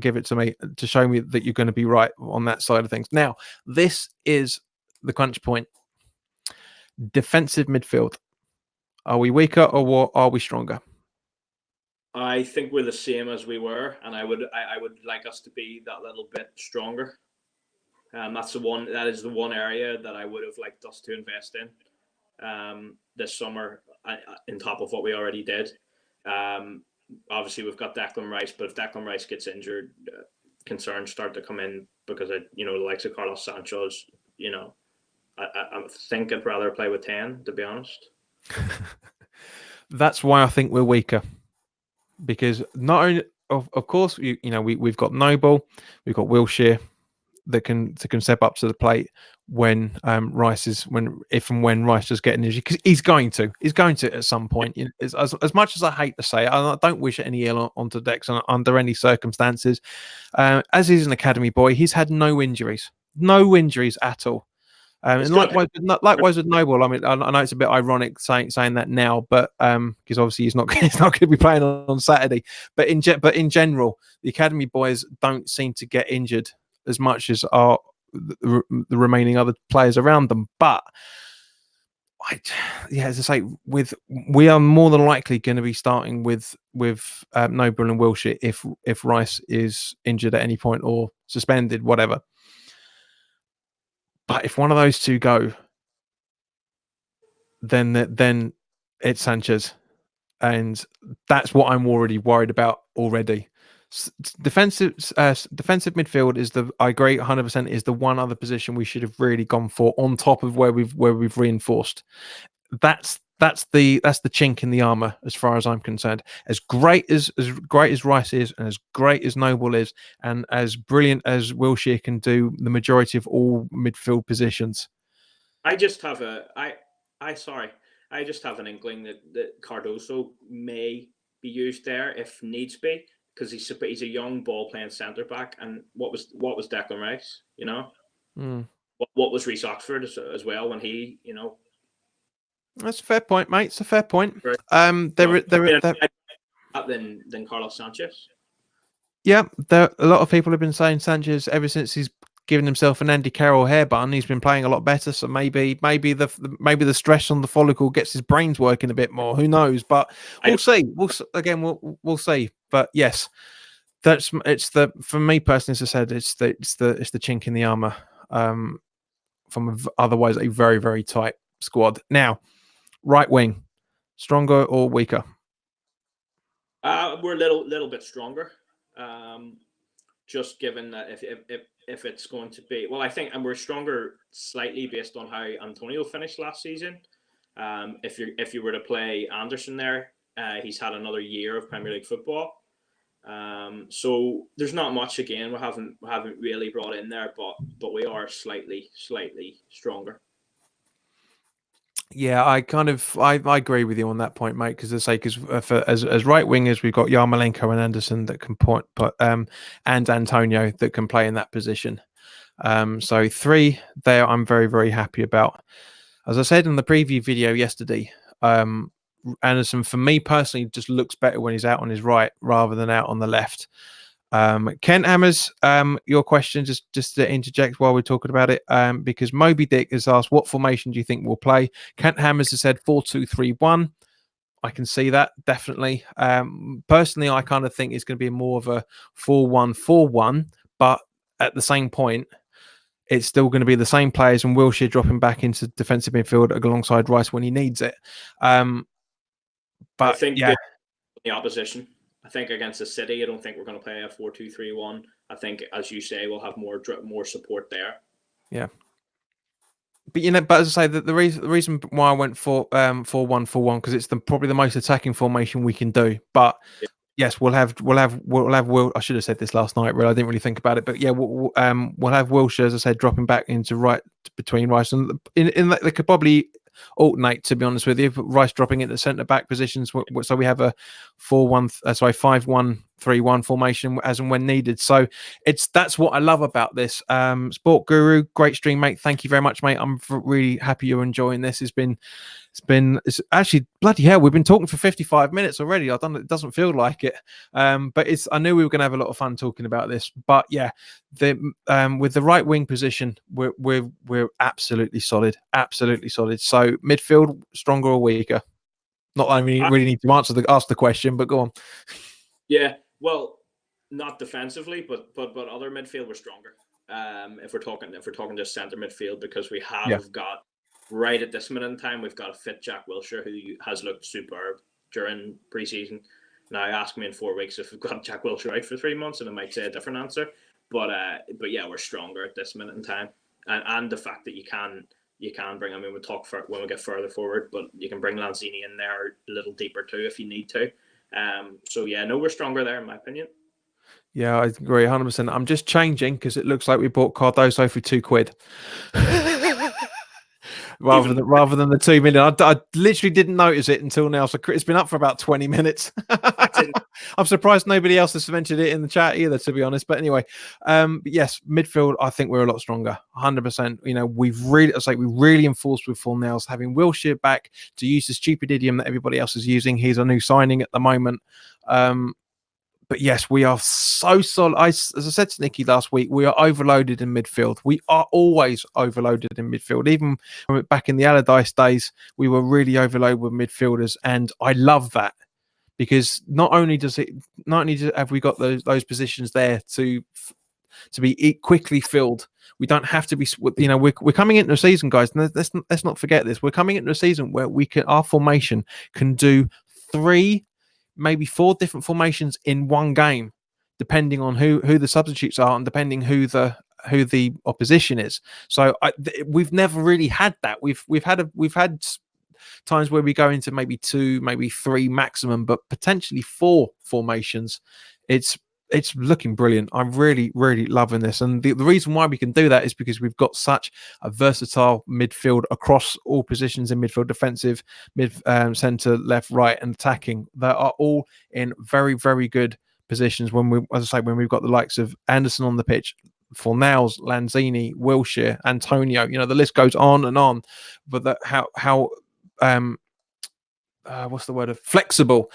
give it to me to show me that you're going to be right on that side of things. Now, this is the crunch point. Defensive midfield. Are we weaker or are we stronger? I think we're the same as we were, and I would like us to be that little bit stronger. That is the one area that I would have liked us to invest in this summer, on top of what we already did. Obviously, we've got Declan Rice, but if Declan Rice gets injured, concerns start to come in because the likes of Carlos Sanchez. I think I'd rather play with 10, to be honest. That's why I think we're weaker, because not only, of course, we've got Noble, we've got Wilshere that can step up to the plate when Rice when Rice is getting injured, because he's going to at some point. As much as I hate to say it, I don't wish any ill onto Dex under any circumstances. As he's an academy boy, he's had no injuries at all. And likewise with Noble. I mean, I know it's a bit ironic saying that now, but because obviously he's not going to be playing on Saturday. But in general, the academy boys don't seem to get injured as much as are the remaining other players around them. But as I say, we are more than likely going to be starting with Noble and Wilshere if Rice is injured at any point or suspended, whatever. But if one of those two go, then it's Sanchez, and that's what I'm already worried about already. Defensive midfield is I agree 100% is the one other position we should have really gone for on top of where we've reinforced. That's the chink in the armor as far as I'm concerned. As great as Rice is, and as great as Noble is, and as brilliant as Wilshere can do the majority of all midfield positions. I just have an inkling that Cardoso may be used there if needs be, because he's a young ball playing centre back, and what was Declan Rice, what was Reece Oxford as well when he, That's a fair point, mate. It's a fair point. Than Carlos Sanchez. Yeah, a lot of people have been saying Sanchez ever since he's given himself an Andy Carroll hair bun. He's been playing a lot better. So maybe the stress on the follicle gets his brains working a bit more. Who knows? But we'll see. We'll see. But yes, for me personally, as I said, it's the chink in the armor from otherwise a very, very tight squad. Now, right wing, stronger or weaker? We're a little bit stronger. Just given that if it's going to be, well, I think, and we're stronger slightly based on how Antonio finished last season. If you were to play Anderson there, he's had another year of Premier League football. So there's not much, again, we haven't really brought in there, but we are slightly stronger. Yeah, I agree with you on that point, mate. Because as right wingers, we've got Yarmolenko and Anderson that can and Antonio that can play in that position. So 3 there, I'm very, very happy about. As I said in the preview video yesterday, Anderson, for me personally, just looks better when he's out on his right rather than out on the left. Kent Hammers, your question, just to interject while we're talking about it, because Moby Dick has asked, what formation do you think we'll play? Kent Hammers has said 4-2-3-1. I can see that, definitely. Personally, I kind of think it's going to be more of a 4-1-4-1, but at the same point, it's still going to be the same players and Wilshere dropping back into defensive midfield alongside Rice when he needs it. I But think yeah, the opposition. I think against the City, I don't think we're going to play a 4-2-3-1. I think, as you say, we'll have more support there. Yeah. But but as I say, the reason why I went for 4-1-4-1 because it's probably the most attacking formation we can do. But Yeah. yes, we'll have Will. I should have said this last night. Really, I didn't really think about it. But yeah, we'll have Wilshere, as I said, dropping back into right between Rice and in they could probably alternate, to be honest with you. Rice dropping into centre back positions, so we have a 5-1-3-1 formation as and when needed. So that's what I love about this. Sport Guru, great stream, mate. Thank you very much, mate. I'm really happy you're enjoying this. It's actually bloody hell. We've been talking for 55 minutes already. It doesn't feel like it, but I knew we were going to have a lot of fun talking about this. But yeah, with the right wing position, we're absolutely solid, absolutely solid. So midfield, stronger or weaker? Not that I really need to ask the question, but go on. Yeah, well, not defensively, but other midfield we're stronger. If we're talking just centre midfield, because we have got. Right at this minute in time, we've got a fit Jack Wilshere who has looked superb during pre-season. Now, ask me in 4 weeks if we've got Jack Wilshere out for 3 months, and I might say a different answer. But yeah, we're stronger at this minute in time, and the fact that you can bring. I mean, we'll talk when we get further forward, but you can bring Lanzini in there a little deeper too if you need to. So yeah, no, we're stronger there in my opinion. Yeah, I agree 100%. I'm just changing because it looks like we bought Cardoso for £2. rather than the 2 million. I literally didn't notice it until now. So it's been up for about 20 minutes. I'm surprised nobody else has mentioned it in the chat either, to be honest. But anyway, but yes, midfield, I think we're a lot stronger, 100%. We really enforced with Fornals having Wilshere back, to use the stupid idiom that everybody else is using. He's a new signing at the moment. But yes, we are so solid. As I said to Nikki last week, we are overloaded in midfield. We are always overloaded in midfield. Even back in the Allardyce days, we were really overloaded with midfielders, and I love that because not only have we got those positions there to be quickly filled. We don't have to be. We're coming into a season, guys. And let's not forget this. We're coming into a season where our formation can do 3. Maybe 4 different formations in one game, depending on who the substitutes are and depending who the opposition is. So we've never really had that. We've had times where we go into maybe 2, maybe 3 maximum, but potentially 4 formations. It's looking brilliant. I'm really, really loving this. And the reason why we can do that is because we've got such a versatile midfield across all positions in midfield, defensive, centre, left, right, and attacking. That are all in very, very good positions when we've got the likes of Anderson on the pitch, Fornals, Lanzini, Wilshere, Antonio. The list goes on and on. But how what's the word of flexible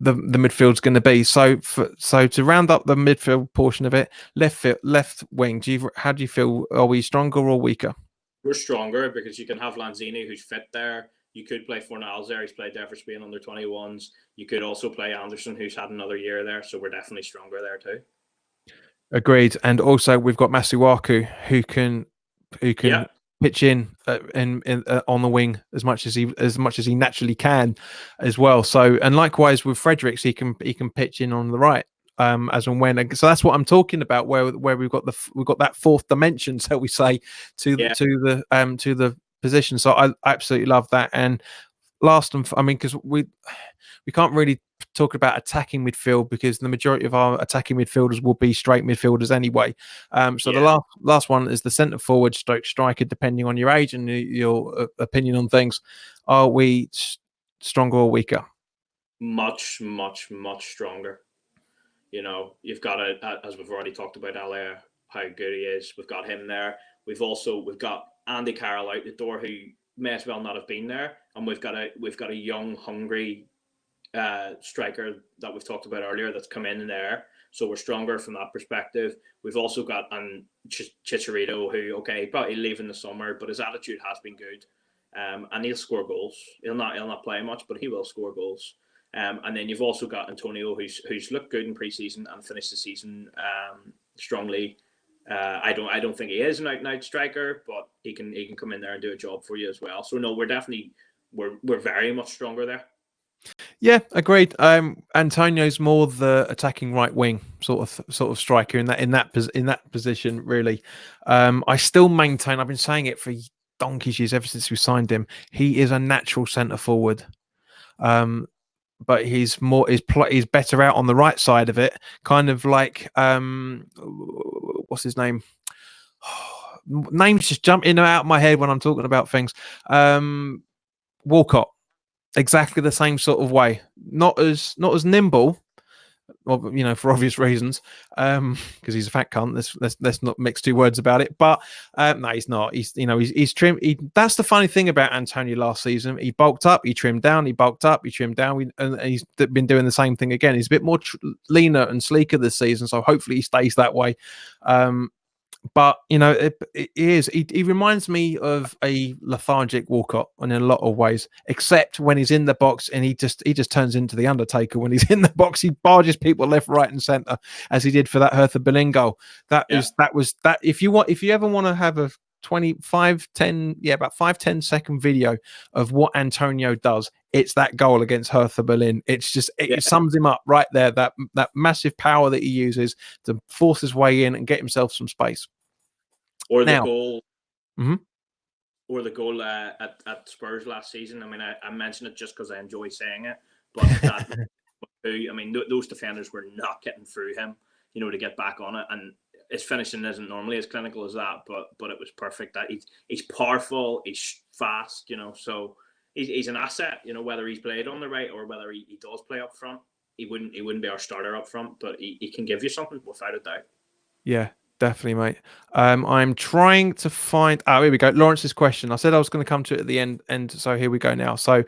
the midfield's going to be. So to round up the midfield portion of it, left wing, how do you feel? Are we stronger or weaker? We're stronger because you can have Lanzini who's fit there. You could play Fornals there. He's played there for Spain under 21s. You could also play Anderson, who's had another year there. So we're definitely stronger there too. Agreed. And also we've got Masuaku who can pitch in on the wing as much as he naturally can as well. So, and likewise with Fredericks, he can pitch in on the right as and when. So that's what I'm talking about, where we've got that 4th dimension, so we say, to the position. So I absolutely love that. And I mean, because we can't really talk about attacking midfield because the majority of our attacking midfielders will be straight midfielders anyway. So the last one is the centre forward stroke striker, depending on your age and your opinion on things. Are we stronger or weaker? Much, much, much stronger. You know, you've got as we've already talked about, Haller, how good he is. We've got him there. We've got Andy Carroll out the door, who may as well not have been there, and we've got a young, hungry striker that we've talked about earlier that's come in there. So we're stronger from that perspective. We've also got Chicharito, who probably leave in the summer, but his attitude has been good, and he'll score goals. He'll not play much, but he will score goals. And then you've also got Antonio, who's looked good in preseason and finished the season strongly. I don't think he is an out-and-out striker, but he can come in there and do a job for you as well. So no, we're very much stronger there. Yeah, agreed. Antonio's more the attacking right wing sort of striker in that position. Really, I still maintain. I've been saying it for donkey's years, ever since we signed him. He is a natural centre forward. But he's better out on the right side of it, kind of like what's his name? Names just jump in and out of my head when I'm talking about things. Walcott, exactly the same sort of way. Not as nimble, well, you know, for obvious reasons, because he's a fat cunt. Let's not mix two words about it. But no, he's not. He's trimmed. That's the funny thing about Antonio last season. He bulked up, he trimmed down, he bulked up, he trimmed down, and he's been doing the same thing again. He's a bit more leaner and sleeker this season, so hopefully he stays that way. But you know, it is. He reminds me of a lethargic Walcott in a lot of ways, except when he's in the box and he just turns into the Undertaker. When he's in the box, he barges people left, right, and centre, as he did for that Hertha Berlin goal. That was. If you ever want to have a 5-10 second video of what Antonio does, it's that goal against Hertha Berlin. It's just it sums him up right there. That massive power that he uses to force his way in and get himself some space. Or the goal. Mm-hmm. Or the goal at Spurs last season. I mean, I mention it just because I enjoy saying it, but those defenders were not getting through him, you know, to get back on it, and his finishing isn't normally as clinical as that, but it was perfect. That he's powerful, he's fast, you know, so he's an asset, you know, whether he's played on the right or whether he does play up front. He wouldn't be our starter up front, but he can give you something without a doubt. Yeah. Definitely, mate. I'm trying to find. Oh, here we go. Lawrence's question. I said I was going to come to it at the end, so here we go now. So,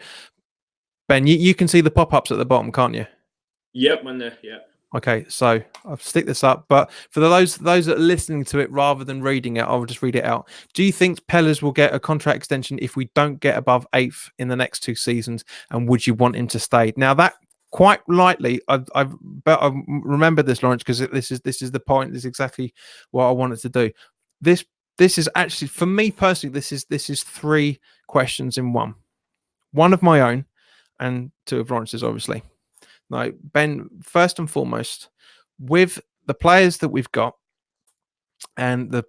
Ben, you can see the pop-ups at the bottom, can't you? Yep, Okay, so I'll stick this up. But for those that are listening to it rather than reading it, I'll just read it out. Do you think Perez will get a contract extension if we don't get above 8th in the next 2 seasons? And would you want him to stay? Now that. Quite lightly, I remember this, Lawrence, because this is the point. This is exactly what I wanted to do. This is actually, for me personally, this is 3 questions in one of my own and 2 of Lawrence's, obviously. Now, Ben, first and foremost, with the players that we've got and the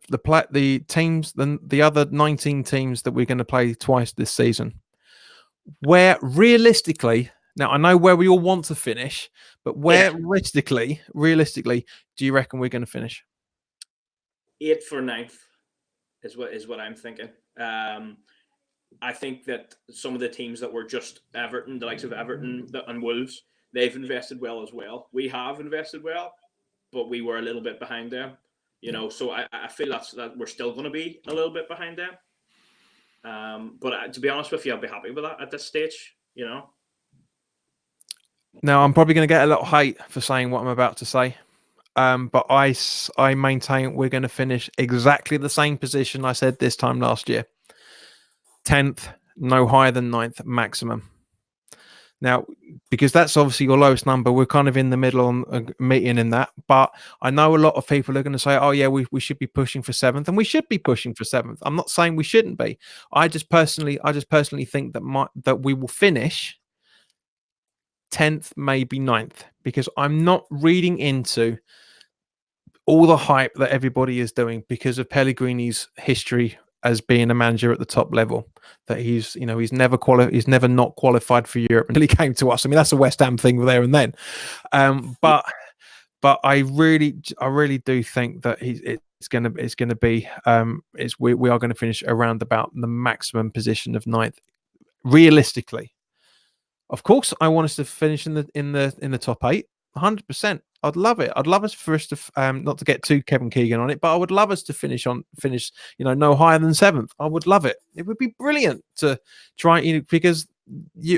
teams, the other 19 teams that we're going to play twice this season, where realistically. Now, I know where we all want to finish, but where realistically, do you reckon we're going to finish? 8th or 9th is what I'm thinking. I think that some of the teams that were just Everton, the likes of Everton and Wolves, they've invested well as well. We have invested well, but we were a little bit behind them. You know, so I feel that we're still going to be a little bit behind them. But to be honest with you, I'll be happy with that at this stage. You know. Now, I'm probably going to get a lot of hate for saying what I'm about to say, but I maintain we're going to finish exactly the same position I said this time last year. 10th, no higher than 9th maximum. Now, because that's obviously your lowest number, we're kind of in the middle on a meeting in that. But I know a lot of people are going to say, oh, yeah, we should be pushing for 7th, and we should be pushing for 7th. I'm not saying we shouldn't be. I just personally think that we will finish 10th, maybe 9th, because I'm not reading into all the hype that everybody is doing because of Pellegrini's history as being a manager at the top level. That he's never not qualified for Europe until he came to us. I mean, that's a West Ham thing there and then. But I really do think that we are going to finish around about the maximum position of ninth, realistically. Of course, I want us to finish in the top 8, 100%. I'd love it. I'd love us for us to not to get too Kevin Keegan on it, but I would love us to finish no higher than 7th. I would love it. It would be brilliant to try, because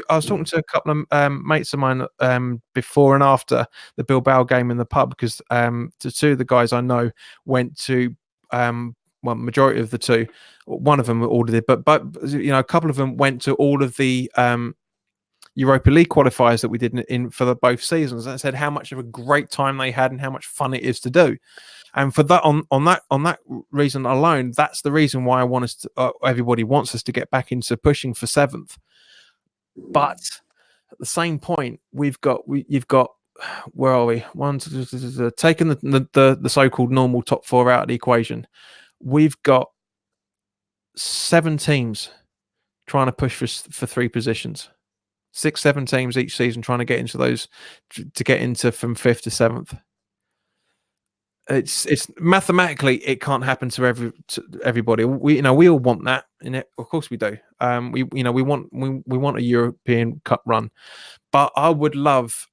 I was talking to a couple of mates of mine before and after the Bilbao game in the pub, because two of the guys I know went to majority of the two. One of them ordered it, but a couple of them went to all of the Europa League qualifiers that we did in for both seasons. And I said how much of a great time they had and how much fun it is to do. And for that, on that reason alone, that's the reason why I want us to. Everybody wants us to get back into pushing for 7th. But at the same point, you've got where are we? Taking the so-called normal top 4 out of the equation, we've got 7 teams trying to push for 3 positions. 6-7 teams each season trying to get into those, to get into from 5th to 7th. It's mathematically it can't happen to everybody. We all want that, and of course we do. We want a European Cup run, but I would love,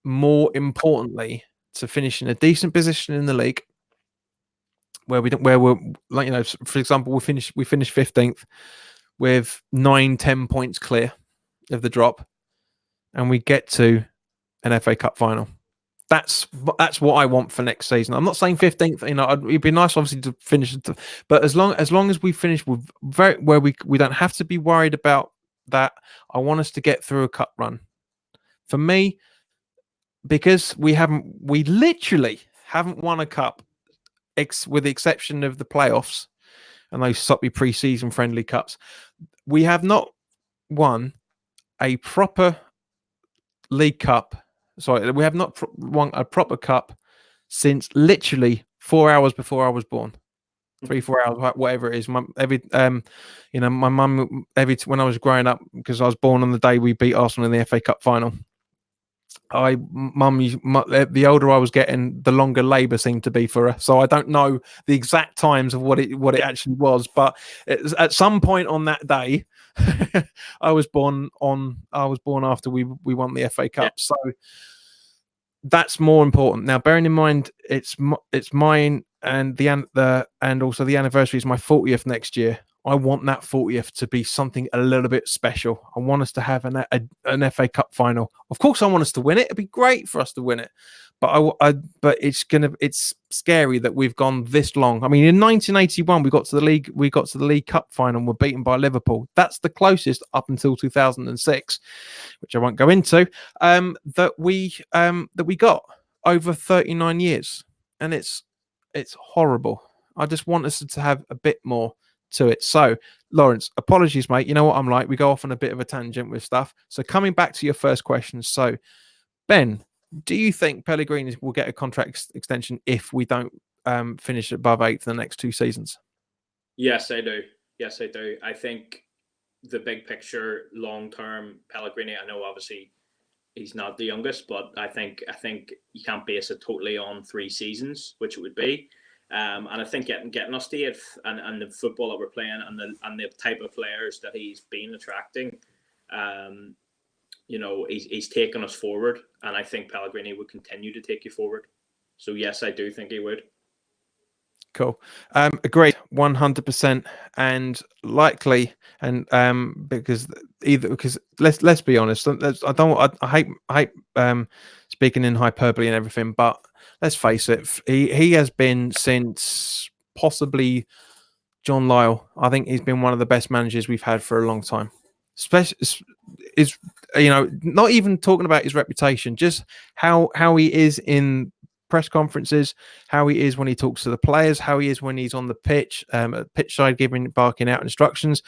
more importantly, to finish in a decent position in the league, where we're like, for example, we finish 15th with 9-10 points clear of the drop, and we get to an FA Cup final. That's what I want for next season. I'm not saying 15th. It'd be nice, obviously, to finish, but as long as we finish with where we don't have to be worried about that. I want us to get through a cup run. For me, because we literally haven't won a cup, with the exception of the playoffs and those soppy pre-season friendly cups. We have not won a proper League Cup. Sorry, we have not won a proper cup since literally 4 hours before I was born. 3-4 hours, whatever it is. My mum, when I was growing up, because I was born on the day we beat Arsenal in the FA Cup final. The older I was getting, the longer labour seemed to be for her. So I don't know the exact times of what it actually was, but at some point on that day, I was born after we won the FA Cup. Yeah. So that's more important. Now, bearing in mind it's mine, and also the anniversary is my 40th next year. I want that 40th to be something a little bit special. I want us to have an FA Cup final. Of course, I want us to win it. It'd be great for us to win it, but but it's scary that we've gone this long. I mean, in 1981, we got to the League Cup final and were beaten by Liverpool. That's the closest up until 2006, which I won't go into. That we got over 39 years, and it's horrible. I just want us to have a bit more to it. So, Lawrence, apologies, mate. You know what I'm like. We go off on a bit of a tangent with stuff. So, coming back to your first question. So, Ben, do you think Pellegrini will get a contract extension if we don't finish above 8th the next 2 seasons? Yes, I do. I think the big picture, long term, Pellegrini, I know obviously he's not the youngest, but I think you can't base it totally on 3 seasons, which it would be. And I think getting us to 8th and the football that we're playing and the type of players that he's been attracting, he's taken us forward, and I think Pellegrini would continue to take you forward. So yes, I do think he would. Cool. Agreed, 100%, and likely, and because let's be honest, I hate speaking in hyperbole and everything, but let's face it, he has been since possibly John Lyall. I think he's been one of the best managers we've had for a long time. Not even talking about his reputation, just how he is in press conferences, how he is when he talks to the players, how he is when he's on the pitch, pitch side, barking out instructions.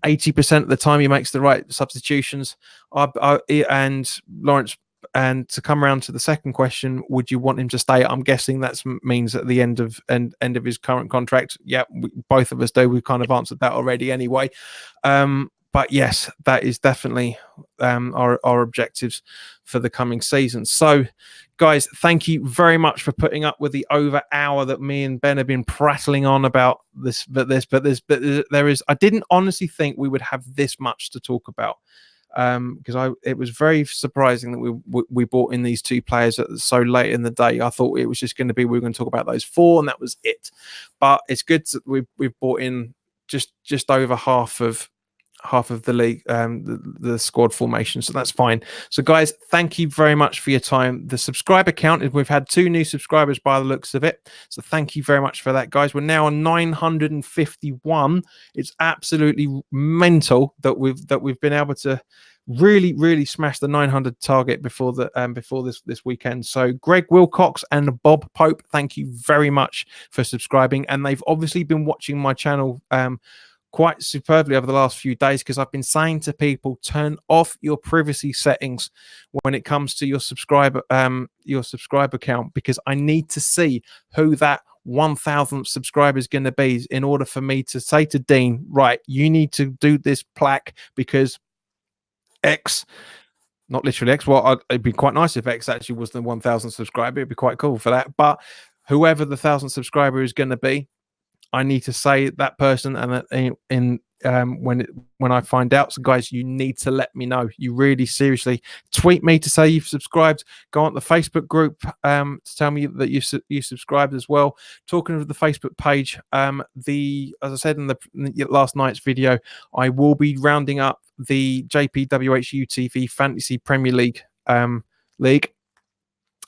80% of the time he makes the right substitutions. And Lawrence, and to come around to the second question, would you want him to stay? I'm guessing that means at the end of his current contract. Yeah, both of us do. We've kind of answered that already anyway. But yes, that is definitely our objectives for the coming season. So, guys, thank you very much for putting up with the over hour that me and Ben have been prattling on about this. But there is. I didn't honestly think we would have this much to talk about. Because it was very surprising that we brought in these two players so late in the day. I thought it was just going to be we were going to talk about those four, and that was it. But it's good that we've brought in just over half of the league, the squad formation, so that's fine. So guys, thank you very much for your time. The subscriber count is we've had 2 new subscribers by the looks of it, so thank you very much for that, guys. We're now on 951. It's absolutely mental that we've been able to really smash the 900 target before this weekend. So Greg Wilcox and Bob Pope, thank you very much for subscribing, and they've obviously been watching my channel quite superbly over the last few days, because I've been saying to people, turn off your privacy settings when it comes to your subscriber count, because I need to see who that 1,000th subscriber is going to be in order for me to say to Dean, right, you need to do this plaque because X, not literally X. Well, it'd be quite nice if X actually was the 1,000th subscriber. It'd be quite cool for that. But whoever the 1,000th subscriber is going to be, I need to say that person, and that when I find out. So guys, you need to let me know. You really seriously tweet me to say you've subscribed. Go on the Facebook group to tell me that you subscribed as well. Talking of the Facebook page, as I said in the last night's video, I will be rounding up the JPWHUTV Fantasy Premier League league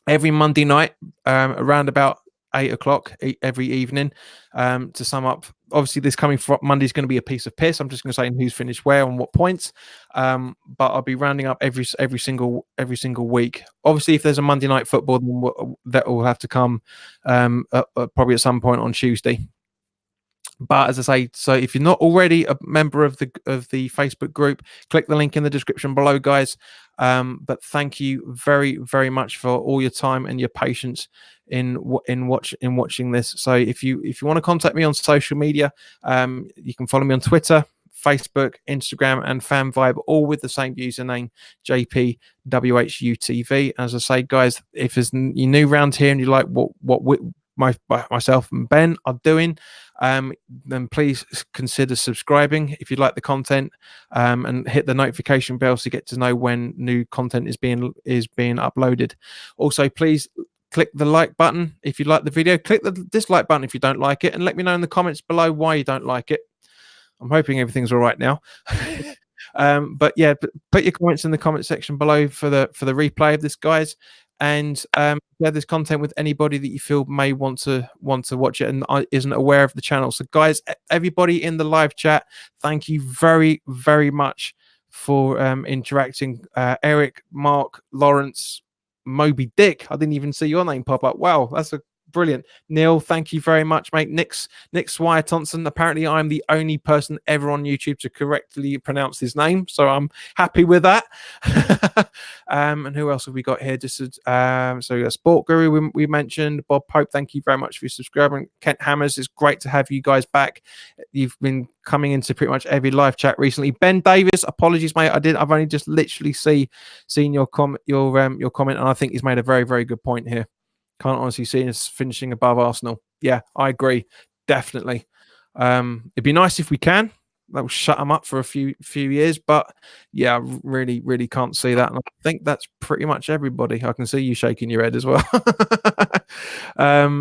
every Monday night around about 8 o'clock every evening to sum up. Obviously, this coming Monday is going to be a piece of piss. I'm just going to say who's finished where and what points. But I'll be rounding up every single week. Obviously, if there's a Monday night football, then that will have to come probably at some point on Tuesday. But as I say, so if you're not already a member of the Facebook group, click the link in the description below, guys. But thank you very, very much for all your time and your patience in watching this. So if you want to contact me on social media, you can follow me on Twitter, Facebook, Instagram, and FanVibe, all with the same username, JPWHUTV. As I say, guys, if you're new around here and you like what myself and Ben are doing, then please consider subscribing if you like the content, and hit the notification bell to get to know when new content is being uploaded. Also, please click the like button if you like the video. Click the dislike button if you don't like it, and let me know in the comments below why you don't like it. I'm hoping everything's all right now. But yeah, put your comments in the comment section below for the replay of this, guys, and share this content with anybody that you feel may want to watch it and isn't aware of the channel. So guys, everybody in the live chat, thank you very, very much for interacting. Eric, Mark, Lawrence, Moby Dick, I didn't even see your name pop up. Wow, that's a brilliant. Neil, thank you very much, mate. Nick Swire Thompson. Apparently, I'm the only person ever on YouTube to correctly pronounce his name, so I'm happy with that. And who else have we got here? Just so we got Sport Guru. We mentioned Bob Pope. Thank you very much for your subscribing. Kent Hammers, it's great to have you guys back. You've been coming into pretty much every live chat recently. Ben Davis, apologies, mate. I've only just literally seen your comment, and I think he's made a very, very good point here. Can't honestly see us finishing above Arsenal. Yeah, I agree. Definitely. It'd be nice if we can. That will shut them up for a few years. But yeah, I really, really can't see that. And I think that's pretty much everybody. I can see you shaking your head as well.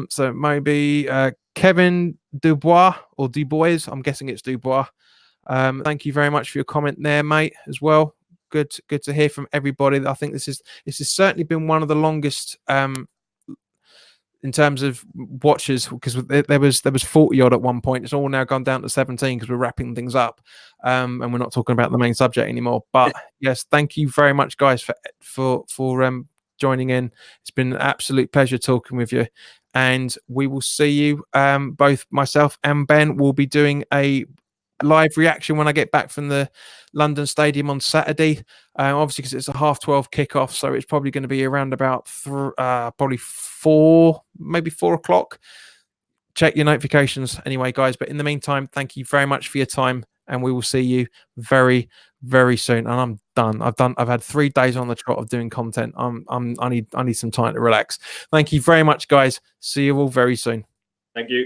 So maybe Kevin Dubois or Dubois. I'm guessing it's Dubois. Thank you very much for your comment there, mate, as well. Good to hear from everybody. I think this has certainly been one of the longest in terms of watchers, because there was 40 odd at one point. It's all now gone down to 17 because we're wrapping things up, and we're not talking about the main subject anymore. But yes, thank you very much, guys, for joining in. It's been an absolute pleasure talking with you, and we will see you. Both myself and Ben will be doing a live reaction when I get back from the London Stadium on Saturday. Obviously, because it's a 12:30 kickoff, so it's probably going to be around about probably 4 o'clock. Check your notifications anyway, guys. But in the meantime, thank you very much for your time, and we will see you very, very soon. And I'm done. I've had 3 days on the trot of doing content. I need some time to relax. Thank you very much, guys. See you all very soon. Thank you.